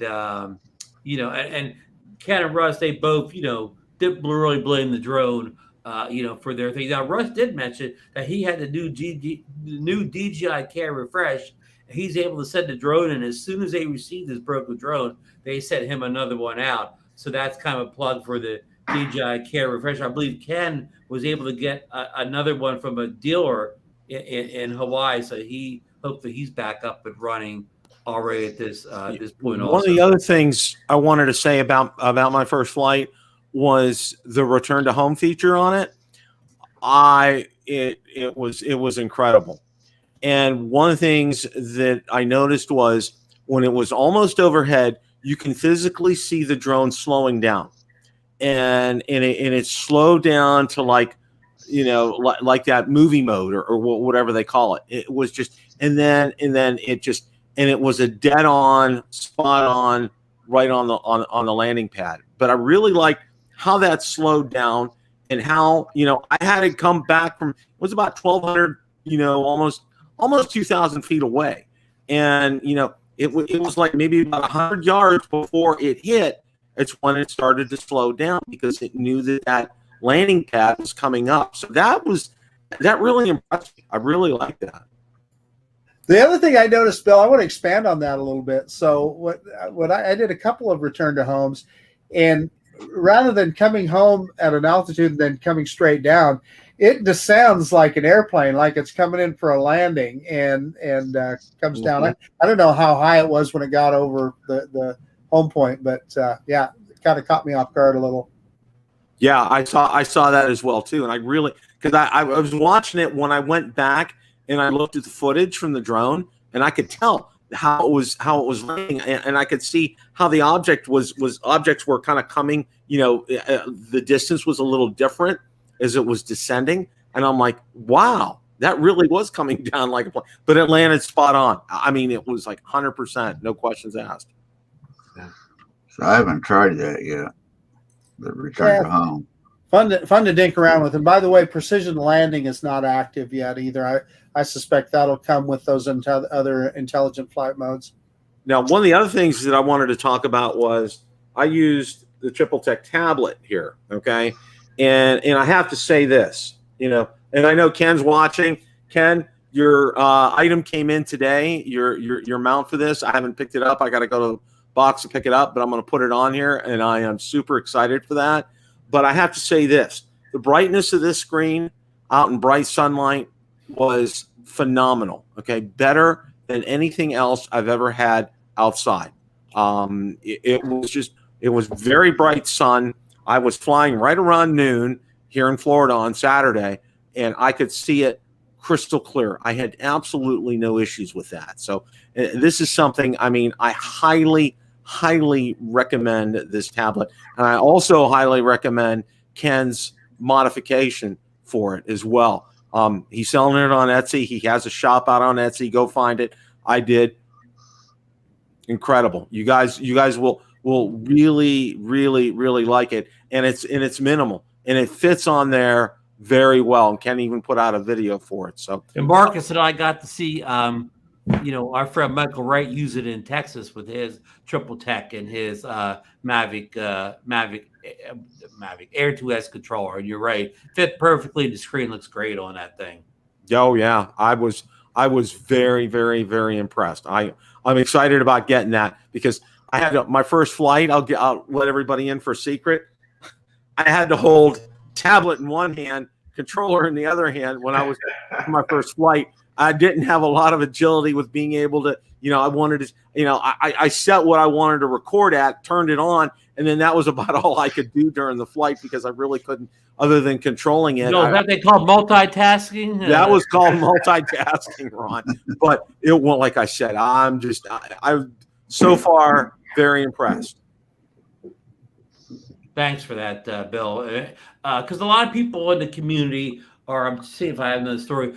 and Ken and Russ, they both didn't really blame the drone. For their thing. Now, Russ did mention that he had the new DJI Care refresh. He's able to send the drone, and as soon as they received this broken drone, they sent him another one out. So that's kind of a plug for the DJI Care refresh. I believe Ken was able to get another one from a dealer in Hawaii, so he hopes that he's back up and running already at this point. One of the other things I wanted to say about my first flight was the return to home feature on it. It was incredible. And one of the things that I noticed was when it was almost overhead, you can physically see the drone slowing down, and it slowed down to like that movie mode or whatever they call it. It was just, and then it was a dead on, spot on, right on the landing pad. But I really liked how that slowed down, and how I had it come back from, it was about 1,200, almost 2,000 feet away, and it was like maybe about 100 yards before it hit. It's when it started to slow down, because it knew that landing pad was coming up. So that really impressed me. I really like that. The other thing I noticed, Bill, I want to expand on that a little bit. So what I did a couple of return to homes, and rather than coming home at an altitude and then coming straight down, it descends like an airplane, like it's coming in for a landing, and comes down. I don't know how high it was when it got over the home point, but it kind of caught me off guard a little. Yeah, I saw that as well too, and I really, because I was watching it when I went back and I looked at the footage from the drone, and I could tell how it was landing, and I could see how the objects were kind of coming. The distance was a little different as it was descending, and I'm like, wow, that really was coming down like a plane. But it landed spot on. I mean, it was like 100%, no questions asked. So I haven't tried that yet. The return to home. Fun to dink around with. And by the way, precision landing is not active yet either. I suspect that'll come with those other intelligent flight modes. Now, one of the other things that I wanted to talk about was I used the Triple Tech tablet here, okay? And I have to say this, and I know Ken's watching. Ken, your item came in today, your mount for this. I haven't picked it up. I got to go to the box to pick it up, but I'm going to put it on here, and I am super excited for that. But I have to say this, the brightness of this screen out in bright sunlight was phenomenal, okay? Better than anything else I've ever had outside. It was very bright sun. I was flying right around noon here in Florida on Saturday, and I could see it crystal clear. I had absolutely no issues with that. So this is something, I mean, I highly recommend this tablet. And I also highly recommend Ken's modification for it as well. He's selling it on Etsy. He has a shop out on Etsy. Go find it. I did. Incredible. You guys will really, really, really like it. And it's minimal and it fits on there very well, and can't even put out a video for it. So, and Marcus and I got to see, our friend Michael Wright use it in Texas with his triple tech and his Mavic Air 2S controller. And you're right, fit perfectly. The screen looks great on that thing. Oh yeah, I was very, very, very impressed. I'm excited about getting that because I had my first flight. I'll let everybody in for a secret. I had to hold tablet in one hand, controller in the other hand when I was on my first flight. I didn't have a lot of agility with being able to, I wanted to, I set what I wanted to record at, turned it on, and then that was about all I could do during the flight because I really couldn't, other than controlling it. That they call multitasking? That was called multitasking, Ron. But it won't, like I said, I'm so far very impressed. Thanks for that, Bill. Because a lot of people in the community, or I'm seeing if I have another story,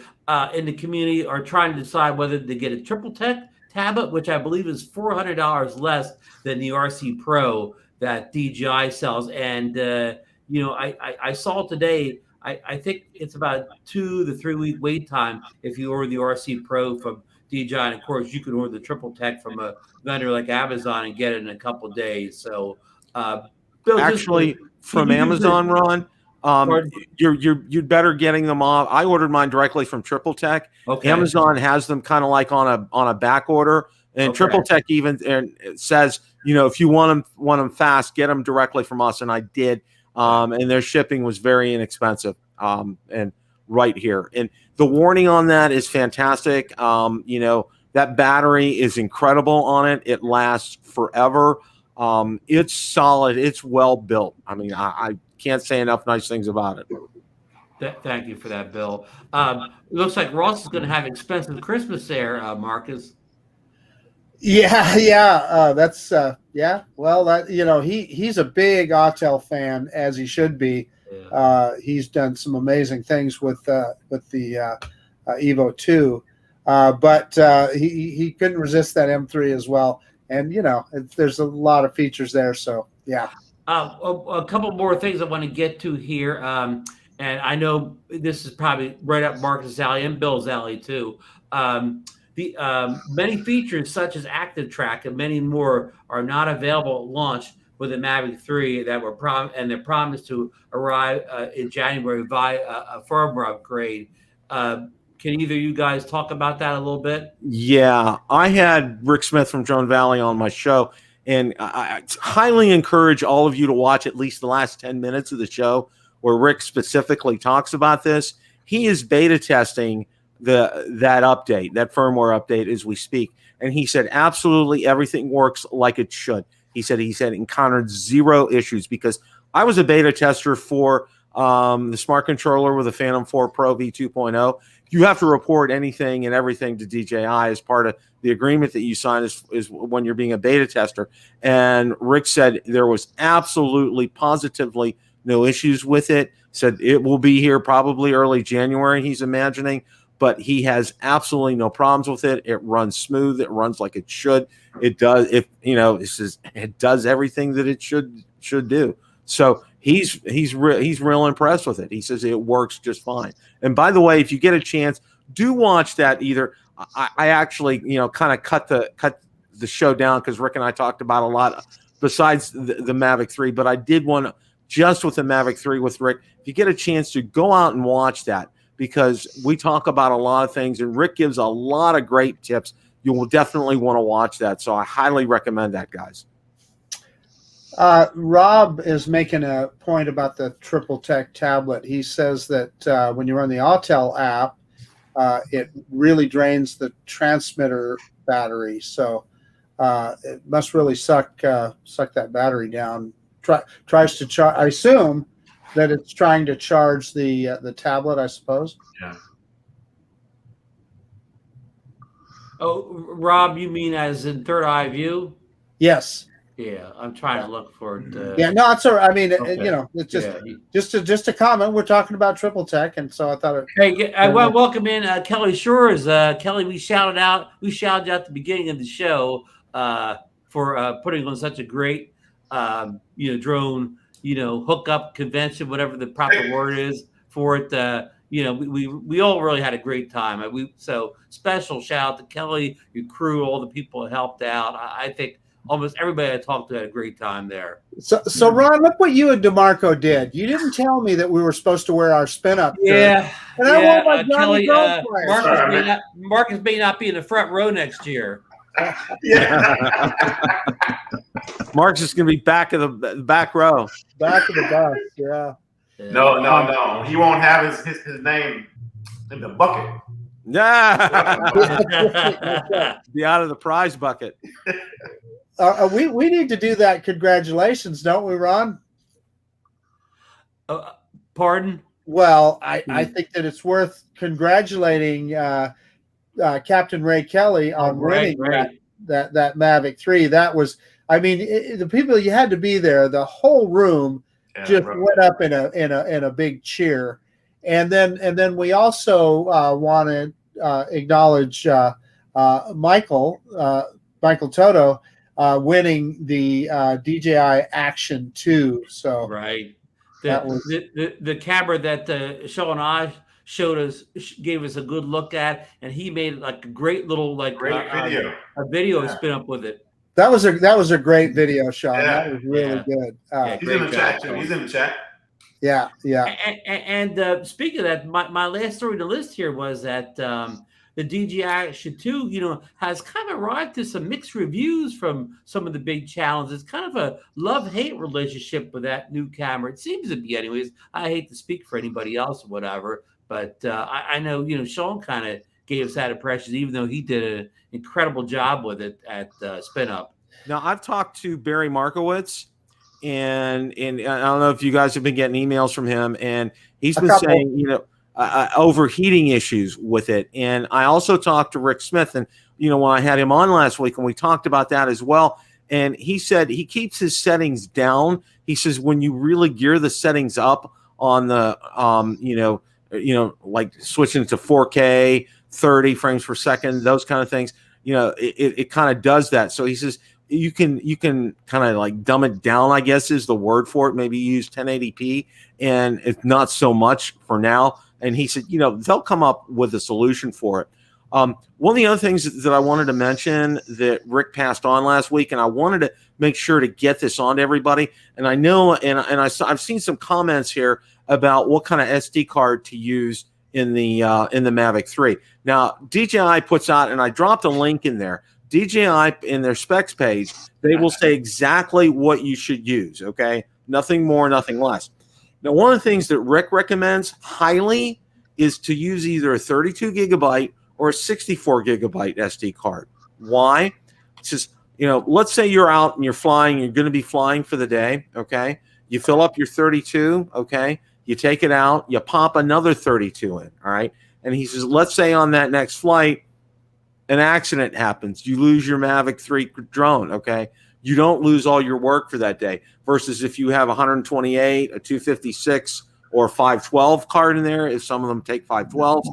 in the community are trying to decide whether to get a triple tech tablet, which I believe is $400 less than the RC Pro that DJI sells. And, I saw today, I think it's about 2 to 3 week wait time if you order the RC Pro from DJI. And of course, you can order the triple tech from a vendor like Amazon and get it in a couple of days. So, Bill, actually, from Amazon, Ron, you'd better getting them off. I ordered mine directly from Triple Tech. Okay. Amazon has them kind of like on a back order, and Okay. Triple Tech even says, if you want them fast, get them directly from us, and I did. And their shipping was very inexpensive. And right here, and the warning on that is fantastic. That battery is incredible on it. It lasts forever. It's solid. It's well built. I mean, I can't say enough nice things about it. Thank you for that, Bill. It looks like Ross is going to have expensive Christmas there, Marcus. Yeah. That's yeah. Well, that he's a big Autel fan, as he should be. Yeah. He's done some amazing things with the Evo 2, but he couldn't resist that M3 as well. And there's a lot of features there. So yeah. A couple more things I want to get to here, and I know this is probably right up Marcus' alley and Bill's alley too. The many features such as Active Track and many more are not available at launch with the Mavic 3 that were they're promised to arrive in January via a firmware upgrade. Can either of you guys talk about that a little bit? Yeah, I had Rick Smith from Drone Valley on my show, and I highly encourage all of you to watch at least the last 10 minutes of the show where Rick specifically talks about this. He is beta testing that update, that firmware update as we speak. And he said absolutely everything works like it should. He said encountered 0 issues because I was a beta tester for the smart controller with the Phantom 4 Pro V2.0. You have to report anything and everything to DJI as part of the agreement that you sign is when you're being a beta tester. And Rick said there was absolutely, positively no issues with it. Said it will be here probably early January, he's imagining, but he has absolutely no problems with it. It runs smooth. It runs like it should. It does. It does everything that it should do. So he's real impressed with it. He says it works just fine. And by the way, if you get a chance, do watch that. Either I actually kind of cut the show down because Rick and I talked about a lot besides the Mavic 3, but I did one just with the Mavic 3 with Rick. If you get a chance to go out and watch that, because we talk about a lot of things and Rick gives a lot of great tips. You will definitely want to watch that. So I highly recommend that, guys. Rob is making a point about the Triple Tech tablet. He says that when you run the Autel app, it really drains the transmitter battery. So it must really suck that battery down. Tries to charge. I assume that it's trying to charge the tablet, I suppose. Yeah. Oh, Rob, you mean as in third eye view? Yes. Yeah, I'm trying to look for it. Yeah, no, it's all right. I mean, Okay. you know, it's Yeah. just a comment. We're talking about triple tech, and so I thought it. Hey, I want to welcome in Kelly Shores. Kelly, we shouted you out at the beginning of the show for putting on such a great, drone, hookup convention, whatever the proper word is for it. We all really had a great time. So special shout out to Kelly, your crew, all the people that helped out. I think almost everybody I talked to had a great time there. So Ron, look what you and DeMarco did. You didn't tell me that we were supposed to wear our SpinUp. Yeah, and I wore my Johnny Kelly, Drone Flyer. Marcus may not be in the front row next year. Yeah. Mark's is going to be back of the back row. Back of the bus, yeah. No. He won't have his name in the bucket. Yeah. Be out of the prize bucket. We need to do that. Congratulations, don't we, Ron? Pardon? Well, I think that it's worth congratulating Captain Ray Kelly on winning that Mavic 3. That was, I mean, the people, you had to be there. The whole room just went up in a big cheer. And then we also want to acknowledge Michael Toto winning the DJI Action 2. So right, the camera that Sean and I gave us a good look at, and he made like a great little video, a video spin up with it. That was a great video, Sean. Yeah, that was really good. He's in the chat too. He's in the chat. Yeah. And speaking of that, my last story on the list here was that the DJI Action 2, has kind of arrived to some mixed reviews from some of the big challenges. It's kind of a love-hate relationship with that new camera. It seems to be, anyways. I hate to speak for anybody else or whatever, but I know, Sean kind of gave us that impression, even though he did an incredible job with it at SpinUp. Now, I've talked to Barry Markowitz, and I don't know if you guys have been getting emails from him, and he's been saying, overheating issues with it. And I also talked to Rick Smith, and when I had him on last week, and we talked about that as well. And he said he keeps his settings down. He says when you really gear the settings up on the like switching to 4K, 30 frames per second, those kind of things, it kind of does that. So he says you can kind of like dumb it down, I guess is the word for it. Maybe use 1080p, and it's not so much for now. And he said, they'll come up with a solution for it. One of the other things that I wanted to mention that Rick passed on last week, and I wanted to make sure to get this on to everybody. And I know, I've seen some comments here about what kind of SD card to use in the Mavic 3. Now, DJI puts out, and I dropped a link in there. DJI in their specs page, they will say exactly what you should use. Okay, nothing more, nothing less. Now, one of the things that Rick recommends highly is to use either a 32 gigabyte or a 64 gigabyte SD card. Why? It's just, let's say you're out and you're flying, you're going to be flying for the day. Okay, you fill up your 32. Okay, you take it out, you pop another 32 in. All right, and he says, let's say on that next flight, an accident happens, you lose your Mavic 3 drone. Okay, you don't lose all your work for that day. Versus if you have 128, a 256, or a 512 card in there, if some of them take 512,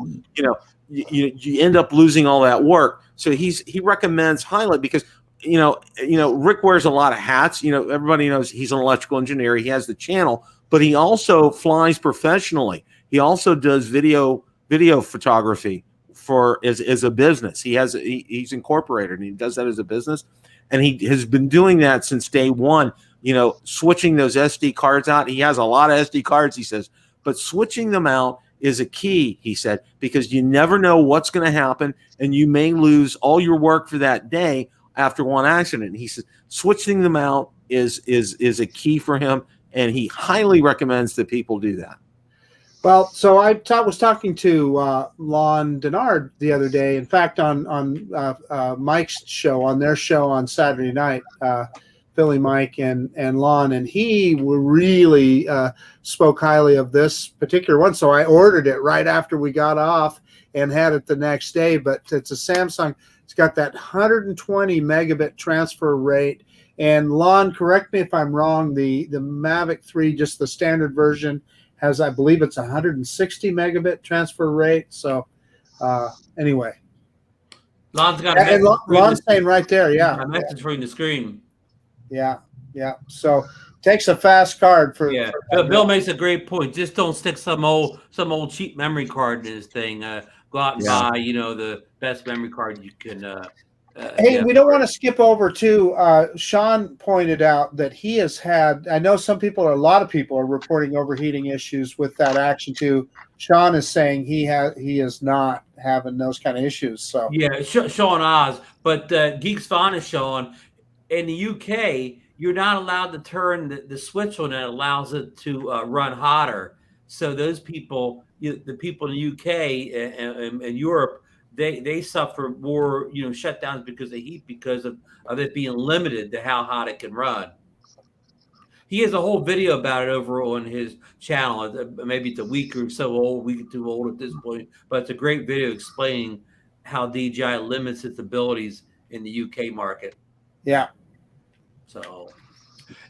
you end up losing all that work. So he recommends highlight because Rick wears a lot of hats. Everybody knows he's an electrical engineer. He has the channel, but he also flies professionally. He also does video photography as a business. He's incorporated and he does that as a business. And he has been doing that since day one, switching those SD cards out. He has a lot of SD cards, he says, but switching them out is a key, he said, because you never know what's going to happen and you may lose all your work for that day after one accident. He says switching them out is a key for him, and he highly recommends that people do that. Well, so I was talking to Lon Denard the other day. In fact, on Mike's show, on their show on Saturday night, Philly Mike and Lon, and he really spoke highly of this particular one. So I ordered it right after we got off and had it the next day. But it's a Samsung. It's got that 120 megabit transfer rate, And Lon, correct me if I'm wrong. The Mavic 3, just the standard version, has, I believe it's 160 megabit transfer rate. So anyway, Lon's got a and Lon's saying right there, yeah, a message for you on the screen. yeah. So takes a fast card for. Yeah, for Bill makes a great point. Just don't stick some old cheap memory card in this thing. Go out and buy, the best memory card you can. Hey, we don't want to skip over too. Sean pointed out that he has had. I know a lot of people are reporting overheating issues with that Action 2. Sean is saying he is not having those kind of issues. So yeah, Sean Oz, but Geeks Fun is showing in the UK you're not allowed to turn the switch on that allows it to run hotter. So those people, the people in the UK and Europe. They suffer more, shutdowns because of heat, because of it being limited to how hot it can run. He has a whole video about it over on his channel. Maybe it's a week or so old, week or two old at this point, but it's a great video explaining how DJI limits its abilities in the UK market. Yeah. So.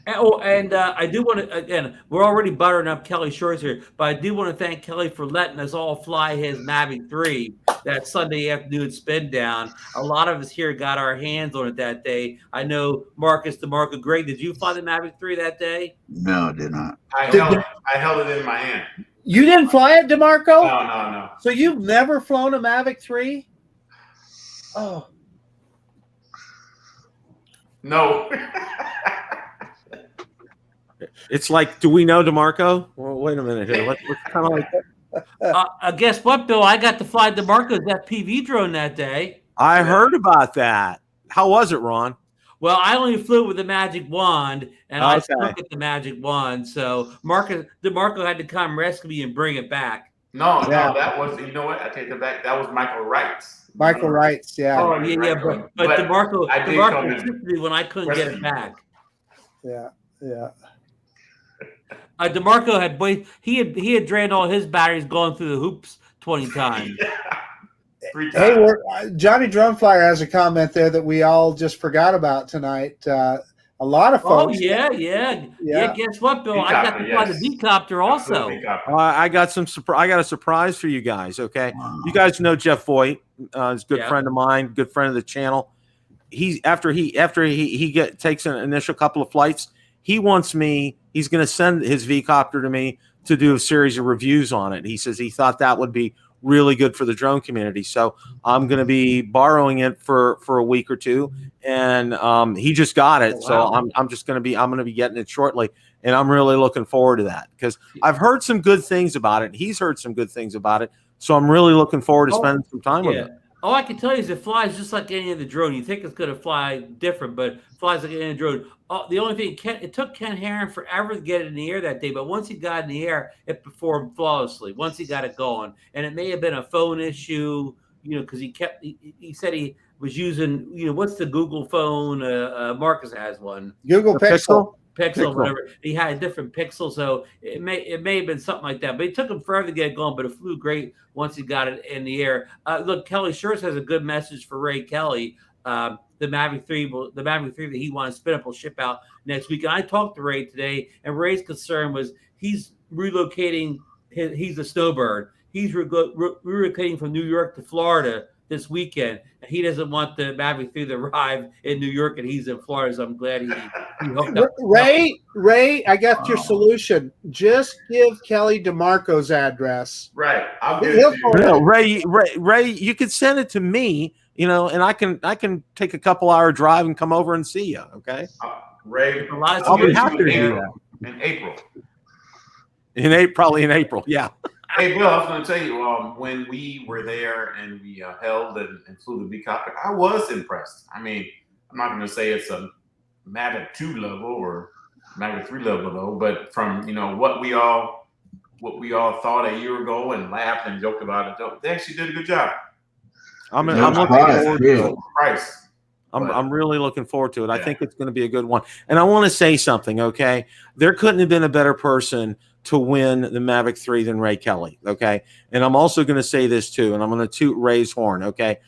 And I do want to, again, we're already buttering up Kelly Shores here, but I do want to thank Kelly for letting us all fly his Mavic 3 that Sunday afternoon spin down. A lot of us here got our hands on it that day. I know Marcus, DeMarco, Greg, did you fly the Mavic 3 that day? No, I did not. I held it in my hand. You didn't fly it, DeMarco? No. So you've never flown a Mavic 3? Oh. No. It's like, do we know DeMarco? Well, wait a minute here. Let's kind of like. Guess what, Bill? I got to fly DeMarco's FPV drone that day. I heard about that. How was it, Ron? Well, I only flew with the Magic Wand, and I Okay. stuck at the Magic Wand. So DeMarco had to come rescue me and bring it back. No, that was, you know what? I take it back. That was Michael Wright's. Michael Wright's, yeah. Oh, Yeah, but DeMarco assisted me when I couldn't get it back. Yeah. DeMarco he had drained all his batteries going through the hoops 20 times. 3 times. Hey, Johnny Drumflyer has a comment there that we all just forgot about tonight. A lot of folks. Oh yeah. Guess what, Bill? I got to fly the D-copter also. I got a surprise for you guys. Okay, you guys know Jeff Voigt, he's a good friend of mine, good friend of the channel. After he takes an initial couple of flights, he wants me. He's going to send his V-copter to me to do a series of reviews on it. He says he thought that would be really good for the drone community. So I'm going to be borrowing it for a week or two, and he just got it. Oh, wow. So I'm going to be getting it shortly, and I'm really looking forward to that because I've heard some good things about it. He's heard some good things about it. So I'm really looking forward to spending some time with it. All I can tell you is it flies just like any other drone. You think it's going to fly different, but it flies like any other drone. The only thing, it took Ken Herron forever to get it in the air that day, but once he got in the air, it performed flawlessly. Once he got it going, and it may have been a phone issue, because he said he was using, what's the Google phone? Marcus has one. Google Pixel. Whatever. He had a different Pixel, so it may have been something like that. But it took him forever to get it going, but it flew great once he got it in the air. Look, Kelly Shores has a good message for Ray Kelly. The Mavic 3 that he wants to spin up will ship out next week. And I talked to Ray today, and Ray's concern was he's relocating. He's a snowbird. He's relocating from New York to Florida this weekend, and he doesn't want the Mavic 3 to arrive in New York, and he's in Florida. So I'm glad he hooked up. Ray, I got your solution. Just give Kelly DeMarco's address. Right. I'll give it to you. Ray, you could send it to me, and I can take a couple hour drive and come over and see you. Okay. Ray, I'll be happy to do that. In April. Probably in April. Yeah. Hey, Bill, I was going to tell you, when we were there and we held and flew the V-copter, I was impressed. I mean, I'm not going to say it's a Mavic 2 level or Mavic 3 level, though, but from, what we all thought a year ago and laughed and joked about it, they actually did a good job. I'm looking forward to it. Price. I'm really looking forward to it. I think it's going to be a good one. And I want to say something, okay? There couldn't have been a better person to win the Mavic 3 than Ray Kelly, okay? And I'm also going to say this too, and I'm going to toot Ray's horn, okay?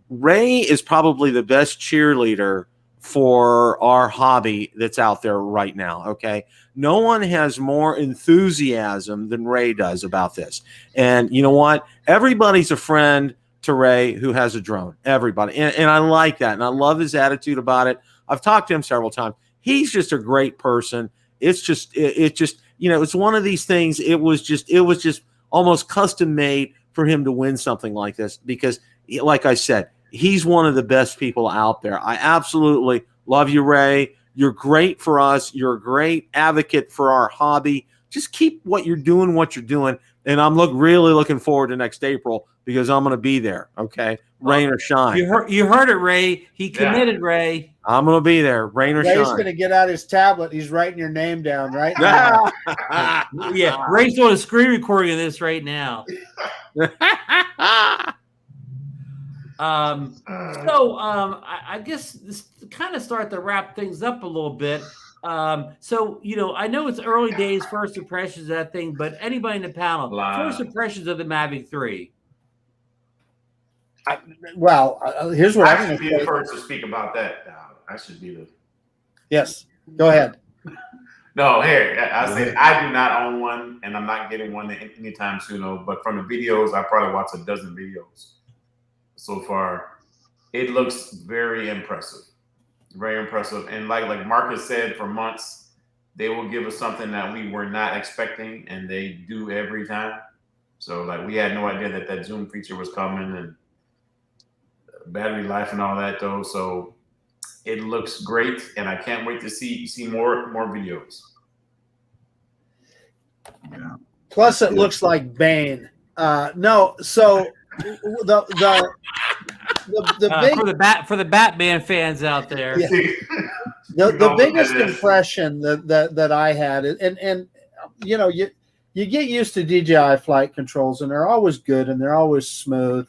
Ray is probably the best cheerleader for our hobby that's out there right now. Okay. No one has more enthusiasm than Ray does about this. And you know what? Everybody's a friend to Ray who has a drone. Everybody. And I like that. And I love his attitude about it. I've talked to him several times. He's just a great person. It's just, it's one of these things. It was just almost custom made for him to win something like this because, like I said, he's one of the best people out there. I absolutely love you, Ray. You're great for us. You're a great advocate for our hobby. Just keep what you're doing. And I'm really looking forward to next April because I'm going to be there. Okay. Rain or shine. You heard it, Ray. He committed, Ray. I'm going to be there. Rain or shine. Ray's going to get out his tablet. He's writing your name down right now. Yeah. Ray's doing a screen recording of this right now. I guess this to kind of start to wrap things up a little bit. So, I know it's early days, first impressions of that thing, but anybody in the panel, first impressions of the Mavic 3. Here's what I'm going to be the first to speak about that. I should be the. Yes, go ahead. No, here I say I do not own one, and I'm not getting one anytime soon. But from the videos, I probably watched a dozen videos so far. It looks very impressive, and like Marcus said, for months they will give us something that we were not expecting, and they do every time. So like we had no idea that zoom feature was coming and battery life and all that though. So it looks great, and I can't wait to see more videos. Yeah. Plus, it looks like Bane. No, so the big for the Batman fans out there. Yeah. The biggest impression that I had, and you get used to DJI flight controls, and they're always good and they're always smooth.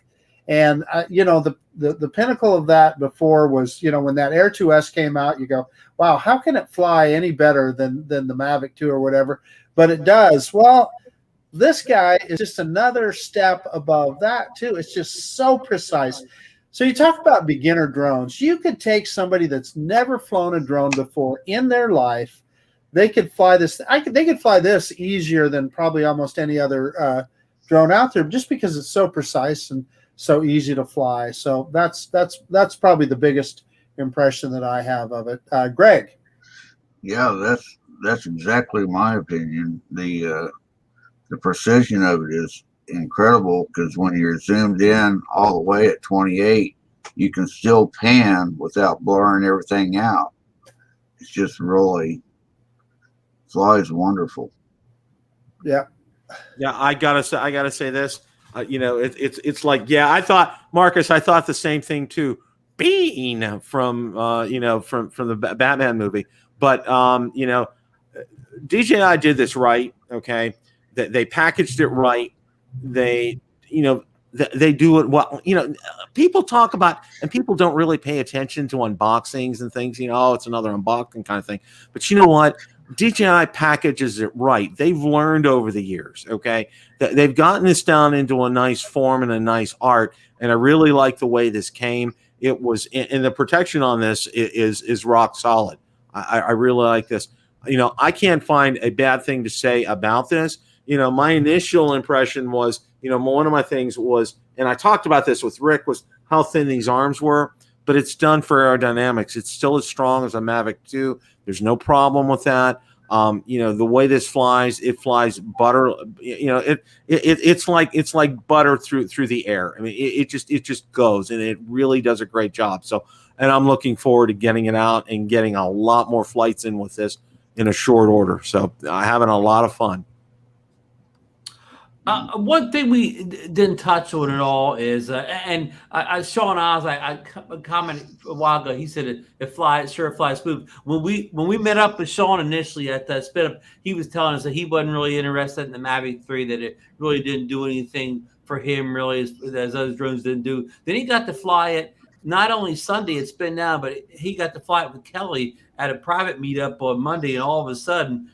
And the pinnacle of that before was when that Air 2S came out, you go, wow, how can it fly any better than the Mavic 2 or whatever? But it does. Well, this guy is just another step above that too. It's just so precise. So you talk about beginner drones. You could take somebody that's never flown a drone before in their life. They could fly this. They could fly this easier than probably almost any other drone out there, just because it's so precise and so easy to fly. So that's probably the biggest impression that I have of it. Greg. Yeah, that's exactly my opinion. The precision of it is incredible because when you're zoomed in all the way at 28, you can still pan without blurring everything out. It's just really flies wonderful. Yeah. Yeah, I gotta say this. It's like, yeah, I thought the same thing too. Being from the Batman movie, but DJI did this right. Okay, they packaged it right. They do it well. People talk about, and people don't really pay attention to unboxings and things. It's another unboxing kind of thing. But you know what? DJI packages it right. They've learned over the years, okay? They've gotten this down into a nice form and a nice art, and I really like the way this came. It was, and the protection on this is rock solid. I really like this. I can't find a bad thing to say about this. My initial impression was, one of my things was, and I talked about this with Rick, was how thin these arms were, but it's done for aerodynamics. It's still as strong as a Mavic 2. There's no problem with that. The way this flies, it flies butter. It's like butter through the air. I mean, it just goes, and it really does a great job. So, and I'm looking forward to getting it out and getting a lot more flights in with this in a short order. So, I'm having a lot of fun. One thing we didn't touch on at all is, and Sean Oz, I commented a while ago. He said it flies smooth. When we met up with Sean initially at the SpinUp, he was telling us that he wasn't really interested in the Mavic 3, that it really didn't do anything for him really as other drones didn't do. Then he got to fly it not only Sunday at Spin Now, but he got to fly it with Kelly at a private meetup on Monday, and all of a sudden,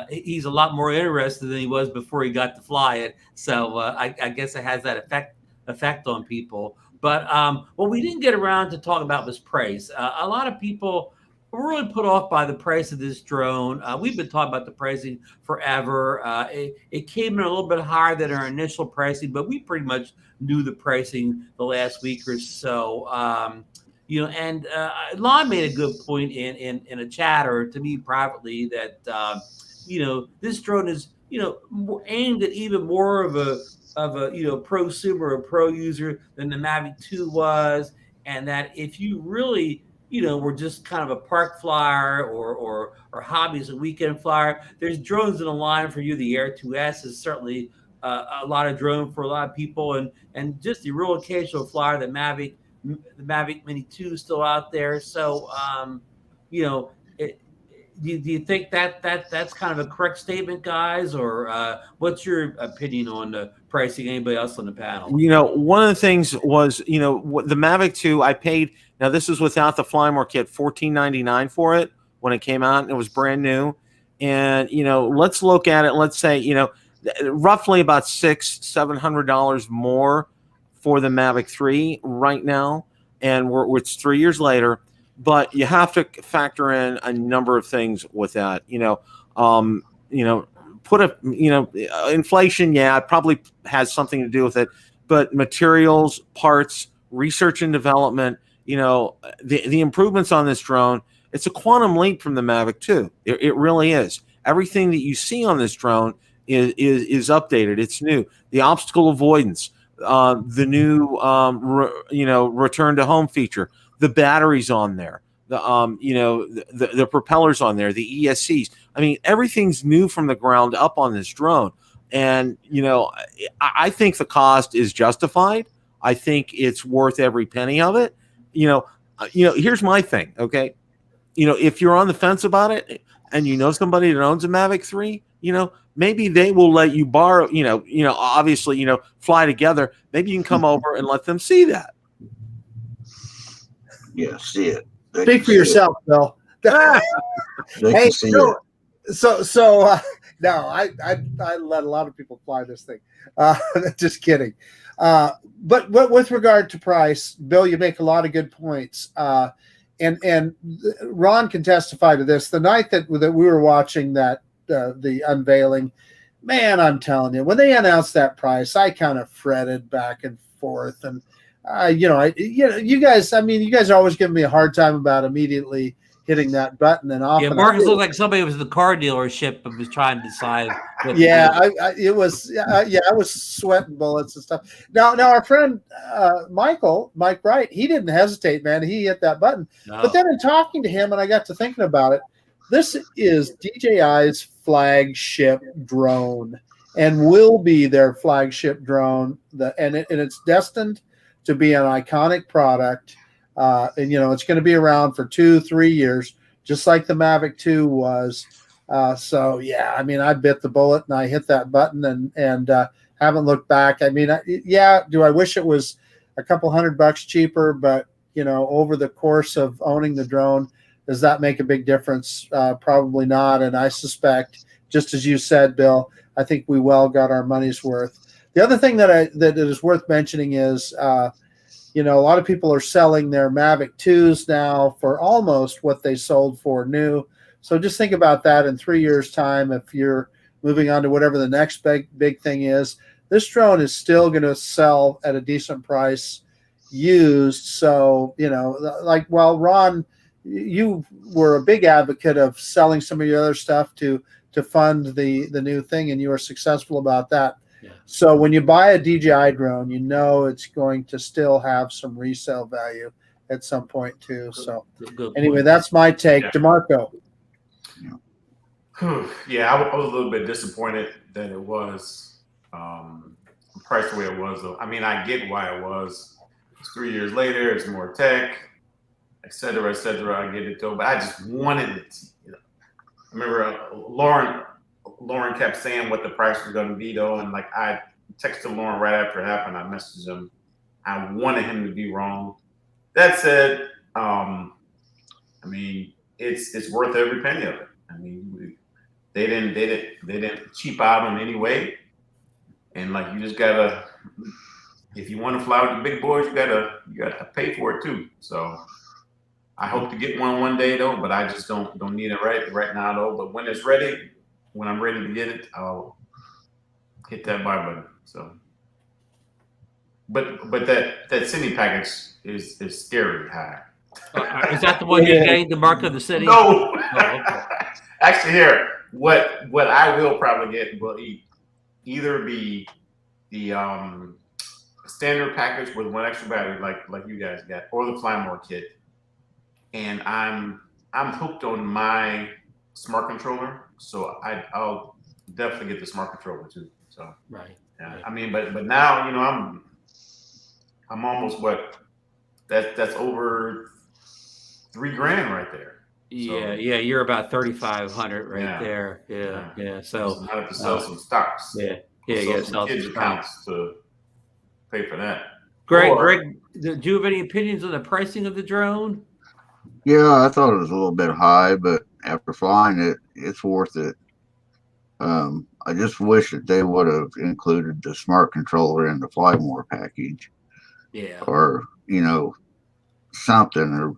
he's a lot more interested than he was before he got to fly it. So I guess it has that effect on people. But what we didn't get around to talk about was praise. A lot of people we're really put off by the price of this drone. We've been talking about the pricing forever. It came in a little bit higher than our initial pricing, but we pretty much knew the pricing the last week or so. And Lon made a good point in a chat or to me privately that this drone is aimed at even more of a prosumer or pro user than the Mavic 2 was, and that if you really were just kind of a park flyer or hobbies a weekend flyer, there's drones in the line for you. The Air 2S is certainly a lot of drone for a lot of people, and just the real occasional flyer, the Mavic Mini 2 is still out there. So do you think that's kind of a correct statement, guys, or what's your opinion on the pricing? Anybody else on the panel? One of the things was, the Mavic 2, I paid, now this is without the Flymore kit, $14.99 for it when it came out, and it was brand new. And, let's look at it. Let's say, roughly about $700 more for the Mavic 3 right now. And it's 3 years later. But you have to factor in a number of things with that. Inflation, yeah, it probably has something to do with it. But materials, parts, research and development, the improvements on this drone, it's a quantum leap from the Mavic 2. It really is. Everything that you see on this drone is updated. It's new. The obstacle avoidance, the new return to home feature. The batteries on there, the propellers on there, the ESCs. I mean, everything's new from the ground up on this drone. And, I think the cost is justified. I think it's worth every penny of it. Here's my thing. Okay. If you're on the fence about it and somebody that owns a Mavic 3, maybe they will let you borrow, obviously, fly together. Maybe you can come over and let them see that. Yeah, see it. Speak for yourself, Bill. Hey, no, I let a lot of people fly this thing. Just kidding. But with regard to price, Bill, you make a lot of good points. And Ron can testify to this. The night that we were watching that the unveiling, man, I'm telling you, when they announced that price, I kind of fretted back and forth and. You guys are always giving me a hard time about immediately hitting that button and off. Yeah, Marcus looked like somebody was at the car dealership and was trying to decide. I was sweating bullets and stuff. Now our friend Mike Wright, he didn't hesitate, man. He hit that button. No. But then in talking to him, and I got to thinking about it, this is DJI's flagship drone and will be their flagship drone. And it's destined to be an iconic product. And it's going to be around for 2-3 years, just like the Mavic 2 was. So yeah, I mean, I bit the bullet and I hit that button and haven't looked back. I mean, do I wish it was a couple $100 cheaper? But over the course of owning the drone, does that make a big difference? Probably not. And I suspect, just as you said, Bill, I think we well got our money's worth. The other thing that is worth mentioning is, a lot of people are selling their Mavic 2s now for almost what they sold for new. So just think about that in 3 years' time. If you're moving on to whatever the next big thing is, this drone is still going to sell at a decent price used. So, Ron, you were a big advocate of selling some of your other stuff to fund the new thing, and you were successful about that. Yeah. So when you buy a DJI drone, it's going to still have some resale value at some point too. So anyway, that's my take. Yeah. DeMarco. Yeah, I was a little bit disappointed that it was priced the way it was, though. I mean, I get why it was. It's 3 years later, it's more tech, et cetera, et cetera. I get it though, but I just wanted it. I remember Lauren kept saying what the price was going to be, though, and I texted Lauren right after it happened. I messaged him. I wanted him to be wrong. That said, I mean, it's worth every penny of it. I mean, they didn't cheap out in any way, and you just gotta, if you want to fly with the big boys, you gotta pay for it too. So I hope to get one day though, but I just don't need it right now though. But when it's ready, when I'm ready to get it, I'll hit that buy button. So, but that Cine package is scary high. Is that the one you're getting, DeMarco the City? No. Oh, okay. Actually, here, what I will probably get will either be the standard package with one extra battery, like you guys got, or the Fly More kit. And I'm hooked on my smart controller, so I'll definitely get the smart controller too. So Right. yeah, I mean, but now, you know, I'm almost that's over $3,000 right there. Yeah, you're about 3,500 right there. Yeah. So I have to sell some stocks. Yeah, Sell sell kids some accounts to pay for that. Greg, do you have any opinions on the pricing of the drone? Yeah, I thought it was a little bit high, but after flying it, it's worth it. I just wish that they would have included the smart controller in the Fly More package. Yeah. Or, you know, something,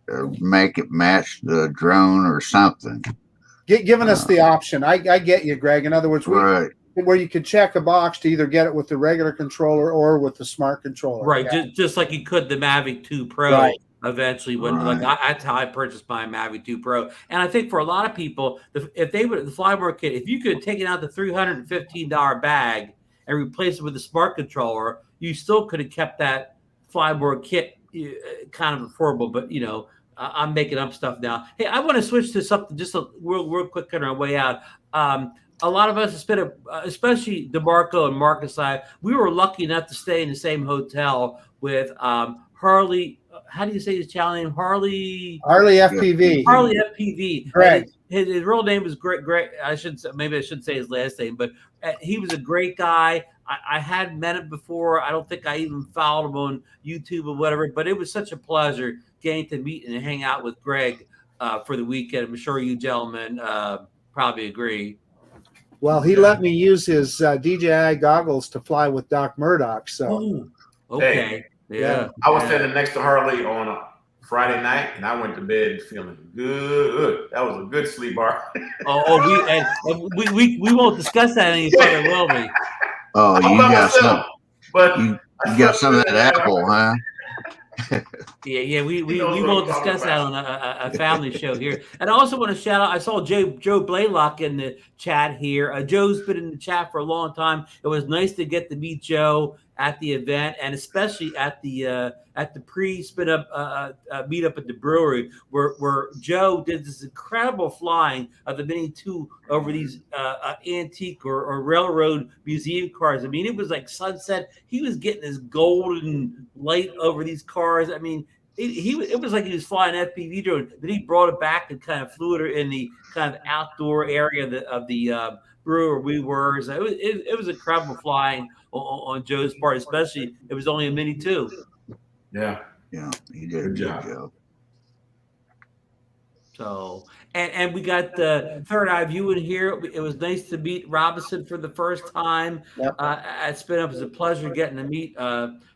or make it match the drone or something. Giving us the option. I get you, Greg. In other words, Right. where you could check a box to either get it with the regular controller or with the smart controller. Right. Yeah. Just like you could the Mavic 2 Pro. Right. Eventually, when that's how I purchased my Mavic 2 Pro, and I think for a lot of people, if they would the Fly More kit, if you could have taken out the $315 bag and replaced it with a smart controller, you still could have kept that Fly More kit kind of affordable. But you know, I'm making up stuff now. Hey, I want to switch to something just a real quick on our way out. A lot of us have spent, especially DeMarco and Marcus, we were lucky enough to stay in the same hotel with Harley. How do you say his channel name? Harley FPV. Harley FPV. Greg. His real name is Greg. I should say his last name, but he was a great guy. I had met him before. I don't think I even followed him on YouTube or whatever, but it was such a pleasure getting to meet and hang out with Greg for the weekend. I'm sure you gentlemen probably agree. Well, he let me use his DJI goggles to fly with Doc Murdoch. So, ooh, okay. Hey. Yeah. I was standing next to Harley on a Friday night, and I went to bed feeling good. That was a good sleep bar. We won't discuss that any further, will we? Oh, you got some. But you got some of that apple, huh? Yeah. We won't discuss that on a family show here. And I also want to shout out. I saw Joe Blaylock in the chat here. Joe's been in the chat for a long time. It was nice to get to meet Joe at the event, and especially at the pre-SpinUp meetup at the brewery, where Joe did this incredible flying of the Mini 2 over these antique or railroad museum cars. I mean, it was like sunset. He was getting this golden light over these cars. I mean, it was like he was flying an FPV drone. Then he brought it back and kind of flew it in the kind of outdoor area of the brewer we were. So it was incredible flying on Joe's part, especially it was only a Mini 2. Yeah, he did a good job. So, and we got the third eye view in here. It was nice to meet Robinson for the first time at SpinUp. It was a pleasure getting to meet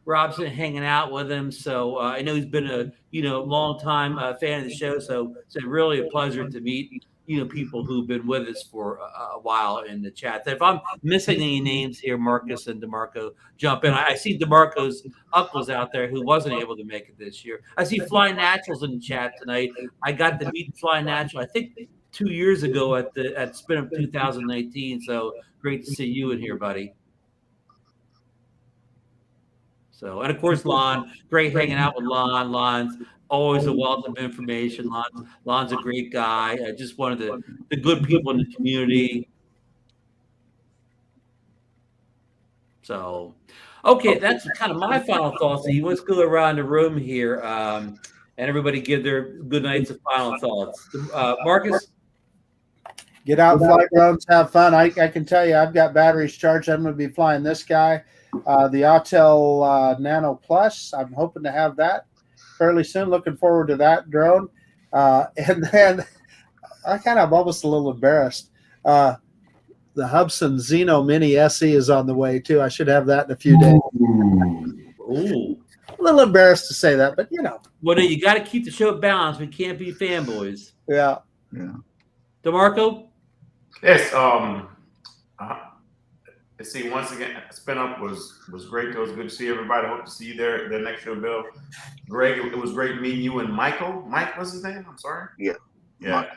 Robinson, hanging out with him. So I know he's been a long time fan of the show. So it's really a pleasure to meet people who've been with us for a while in the chat. If I'm missing any names here, Marcus and DeMarco, jump in. I see DeMarco's uncles out there who wasn't able to make it this year. I see Fly Naturals in the chat tonight. I got to meet Fly Natural, I think 2 years ago at SpinUp 2019. So great to see you in here, buddy. So, and of course, Lon, great hanging out with Lon. Lon's always a wealth of information. Lon's a great guy. Just one of the good people in the community. So, okay, that's kind of my final thoughts. Let's go around the room here and everybody give their good nights and final thoughts. Marcus? Get out, fly drones, have fun. I can tell you, I've got batteries charged. I'm going to be flying this guy, the Autel Nano Plus. I'm hoping to have that fairly soon. Looking forward to that drone. And then I kind of almost a little embarrassed. The Hubsan Xeno Mini SE is on the way too. I should have that in a few days. Ooh. a little embarrassed to say that, but you know. Well, you got to keep the show balanced. We can't be fanboys. Yeah. DeMarco? Yes. Let's see. Once again, SpinUp was great. It was good to see everybody. Hope to see you there next year, Bill. Greg, it was great meeting you and Michael. Mike was his name. I'm sorry. Yeah. Yeah.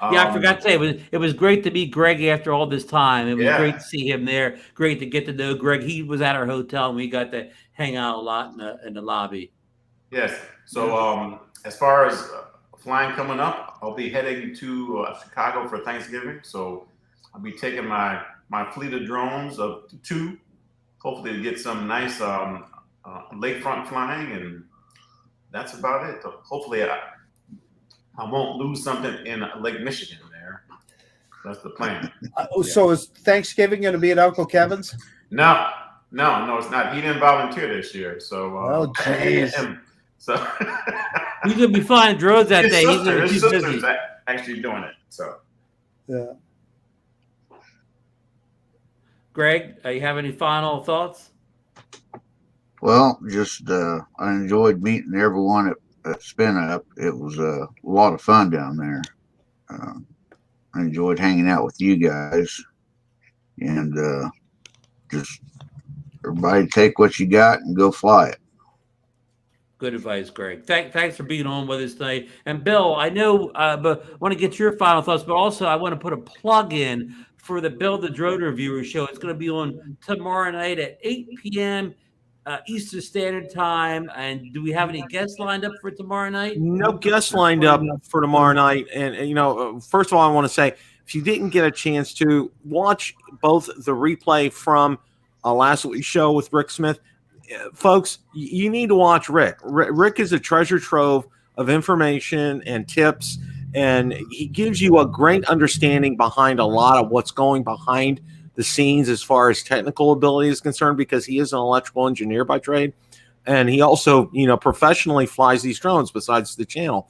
I forgot to say it was great to meet Greg after all this time. It was great to see him there. Great to get to know Greg. He was at our hotel and we got to hang out a lot in the lobby. Yes. So as far as flying coming up, I'll be heading to Chicago for Thanksgiving. So I'll be taking my fleet of drones of 2, hopefully to get some nice lakefront flying, and that's about it. So hopefully I won't lose something in Lake Michigan there. That's the plan. So is Thanksgiving going to be at Uncle Kevin's? No, it's not. He didn't volunteer this year, so. Oh, jeez. So he's gonna be flying drones that day. His sister's actually doing it. So. Yeah. Greg, you have any final thoughts? Well, just I enjoyed meeting everyone at SpinUp. It was a lot of fun down there. I enjoyed hanging out with you guys, and just everybody take what you got and go fly it. Good advice, Greg. Thanks for being on with us tonight. And Bill, I know, but I want to get your final thoughts, but also I want to put a plug in for the Build the Drone Reviewer show. It's going to be on tomorrow night at 8 p.m. Eastern Standard Time. And do we have any guests lined up for tomorrow night? No guests lined up for tomorrow night. And you know, first of all, I want to say, if you didn't get a chance to watch both the replay from last week's show with Rick Smith, folks, you need to watch Rick. Rick is a treasure trove of information and tips, and he gives you a great understanding behind a lot of what's going behind the scenes as far as technical ability is concerned, because he is an electrical engineer by trade, and he also, you know, professionally flies these drones besides the channel.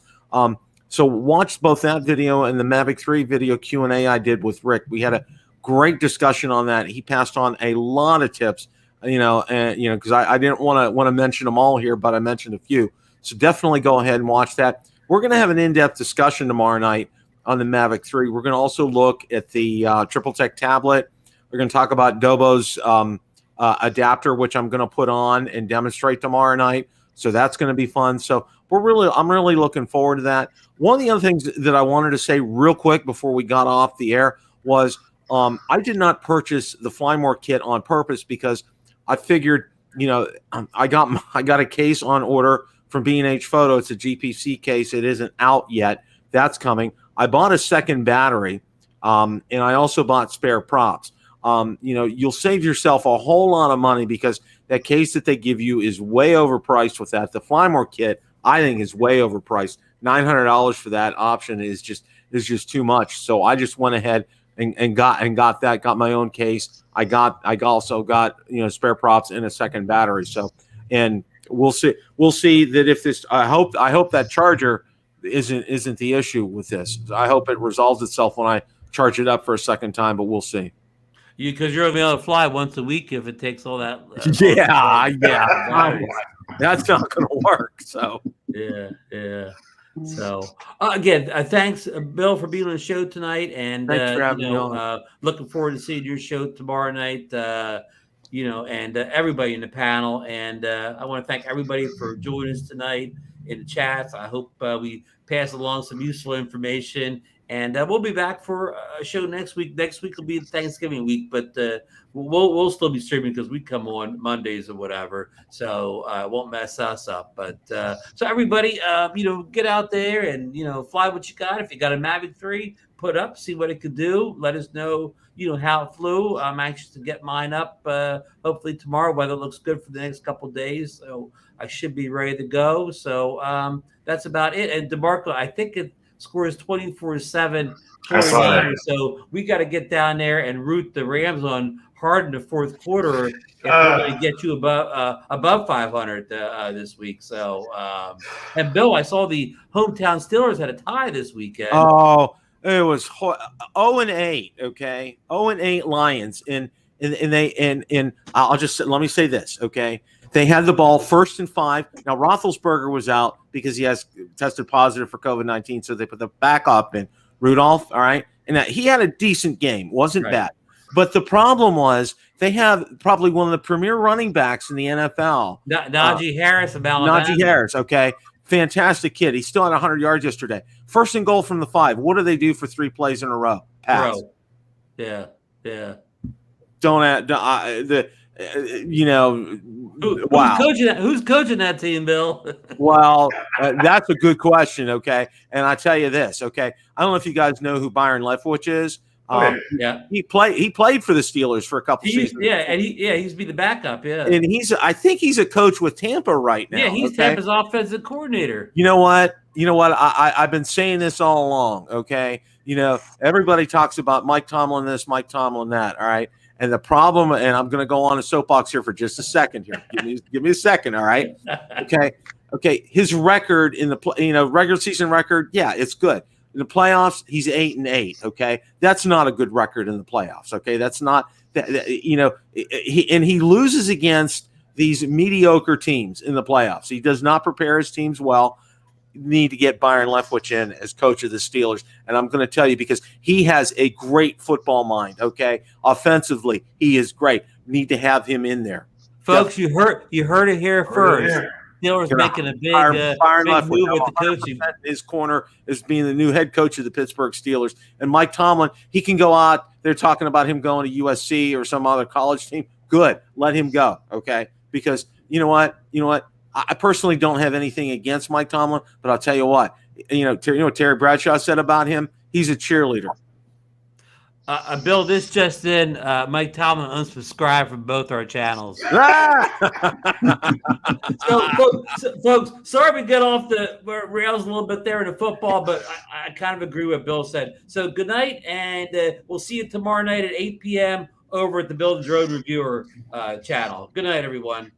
So watch both that video and the Mavic 3 video Q&A I did with Rick. We had a great discussion on that. He passed on a lot of tips, because I didn't want to mention them all here, but I mentioned a few. So definitely go ahead and watch that. We're going to have an in-depth discussion tomorrow night on the Mavic 3. We're going to also look at the Triple Tech tablet. We're going to talk about Dobo's adapter, which I'm going to put on and demonstrate tomorrow night. So that's going to be fun. So I'm really looking forward to that. One of the other things that I wanted to say real quick before we got off the air was I did not purchase the Fly More kit on purpose, because I figured, I got a case on order from B&H Photo. It's a GPC case. It isn't out yet. That's coming. I bought a second battery, and I also bought spare props. You'll save yourself a whole lot of money, because that case that they give you is way overpriced with that. The Fly More kit, I think, is way overpriced. $900 for that option is just too much. So I just went ahead and got my own case. I also got spare props and a second battery. So, and we'll see that if this, I hope that charger isn't the issue with this. I hope it resolves itself when I charge it up for a second time, but we'll see. Because you're gonna be able to fly once a week if it takes all that. That's not gonna work. So yeah. So again, thanks, Bill, for being on the show tonight, and thanks for having me on. Looking forward to seeing your show tomorrow night. And everybody in the panel, and I want to thank everybody for joining us tonight in the chats. I hope we pass along some useful information, and we'll be back for a show next week. Next week will be Thanksgiving week, but we'll still be streaming because we come on Mondays or whatever, so it won't mess us up. But so everybody, get out there and fly what you got. If you got a Mavic 3, put up, see what it could do. Let us know, how it flew. I'm anxious to get mine up. Hopefully tomorrow. Weather looks good for the next couple of days, so I should be ready to go. So that's about it. And DeMarco, I think it scores 24-7. So we got to get down there and root the Rams on hard in the fourth quarter if we really get you above 500 this week. So and Bill, I saw the hometown Steelers had a tie this weekend. Oh, it was 0-8. Okay, 0-8 Lions, and I'll just let me say this. Okay, They had the ball 1st and 5. Now Roethlisberger was out because he has tested positive for COVID-19, so they put the backup in Rudolph. All right, and he had a decent game, wasn't bad. But the problem was they have probably one of the premier running backs in the NFL. Najee Harris of Alabama. Najee Harris, okay. Fantastic kid. He still had 100 yards yesterday. 1st and goal from the 5. What do they do for 3 plays in a row? Pass. Yeah. Don't add wow. Who's coaching that team, Bill? Well, that's a good question, okay? And I tell you this, okay? I don't know if you guys know who Byron Leftwich is. He played for the Steelers for a couple seasons. He's be the backup, And I think he's a coach with Tampa right now. Yeah, he's Tampa's offensive coordinator. You know what? I've been saying this all along, okay? Everybody talks about Mike Tomlin this, Mike Tomlin that, all right? And the problem, and I'm going to go on a soapbox here for just a second here. Give me a second, all right? Okay. His record in the regular season record, yeah, it's good. In the playoffs, he's 8-8. Okay, that's not a good record in the playoffs. Okay, that's not he loses against these mediocre teams in the playoffs. He does not prepare his teams well. Need to get Byron Leftwich in as coach of the Steelers, and I'm going to tell you because he has a great football mind. Okay, offensively, he is great. Need to have him in there, folks. You heard it here first. Steelers making a big move with the coaching. His corner is being the new head coach of the Pittsburgh Steelers. And Mike Tomlin, he can go out. They're talking about him going to USC or some other college team. Good. Let him go, okay? Because you know what? I personally don't have anything against Mike Tomlin, but I'll tell you what. What Terry Bradshaw said about him? He's a cheerleader. Bill, this just in, Mike Tomlin unsubscribed from both our channels. So, folks, sorry we get off the rails a little bit there in the football, but I kind of agree with what Bill said. So good night, and we'll see you tomorrow night at 8 p.m. over at the Bill the Drone Reviewer channel. Good night, everyone.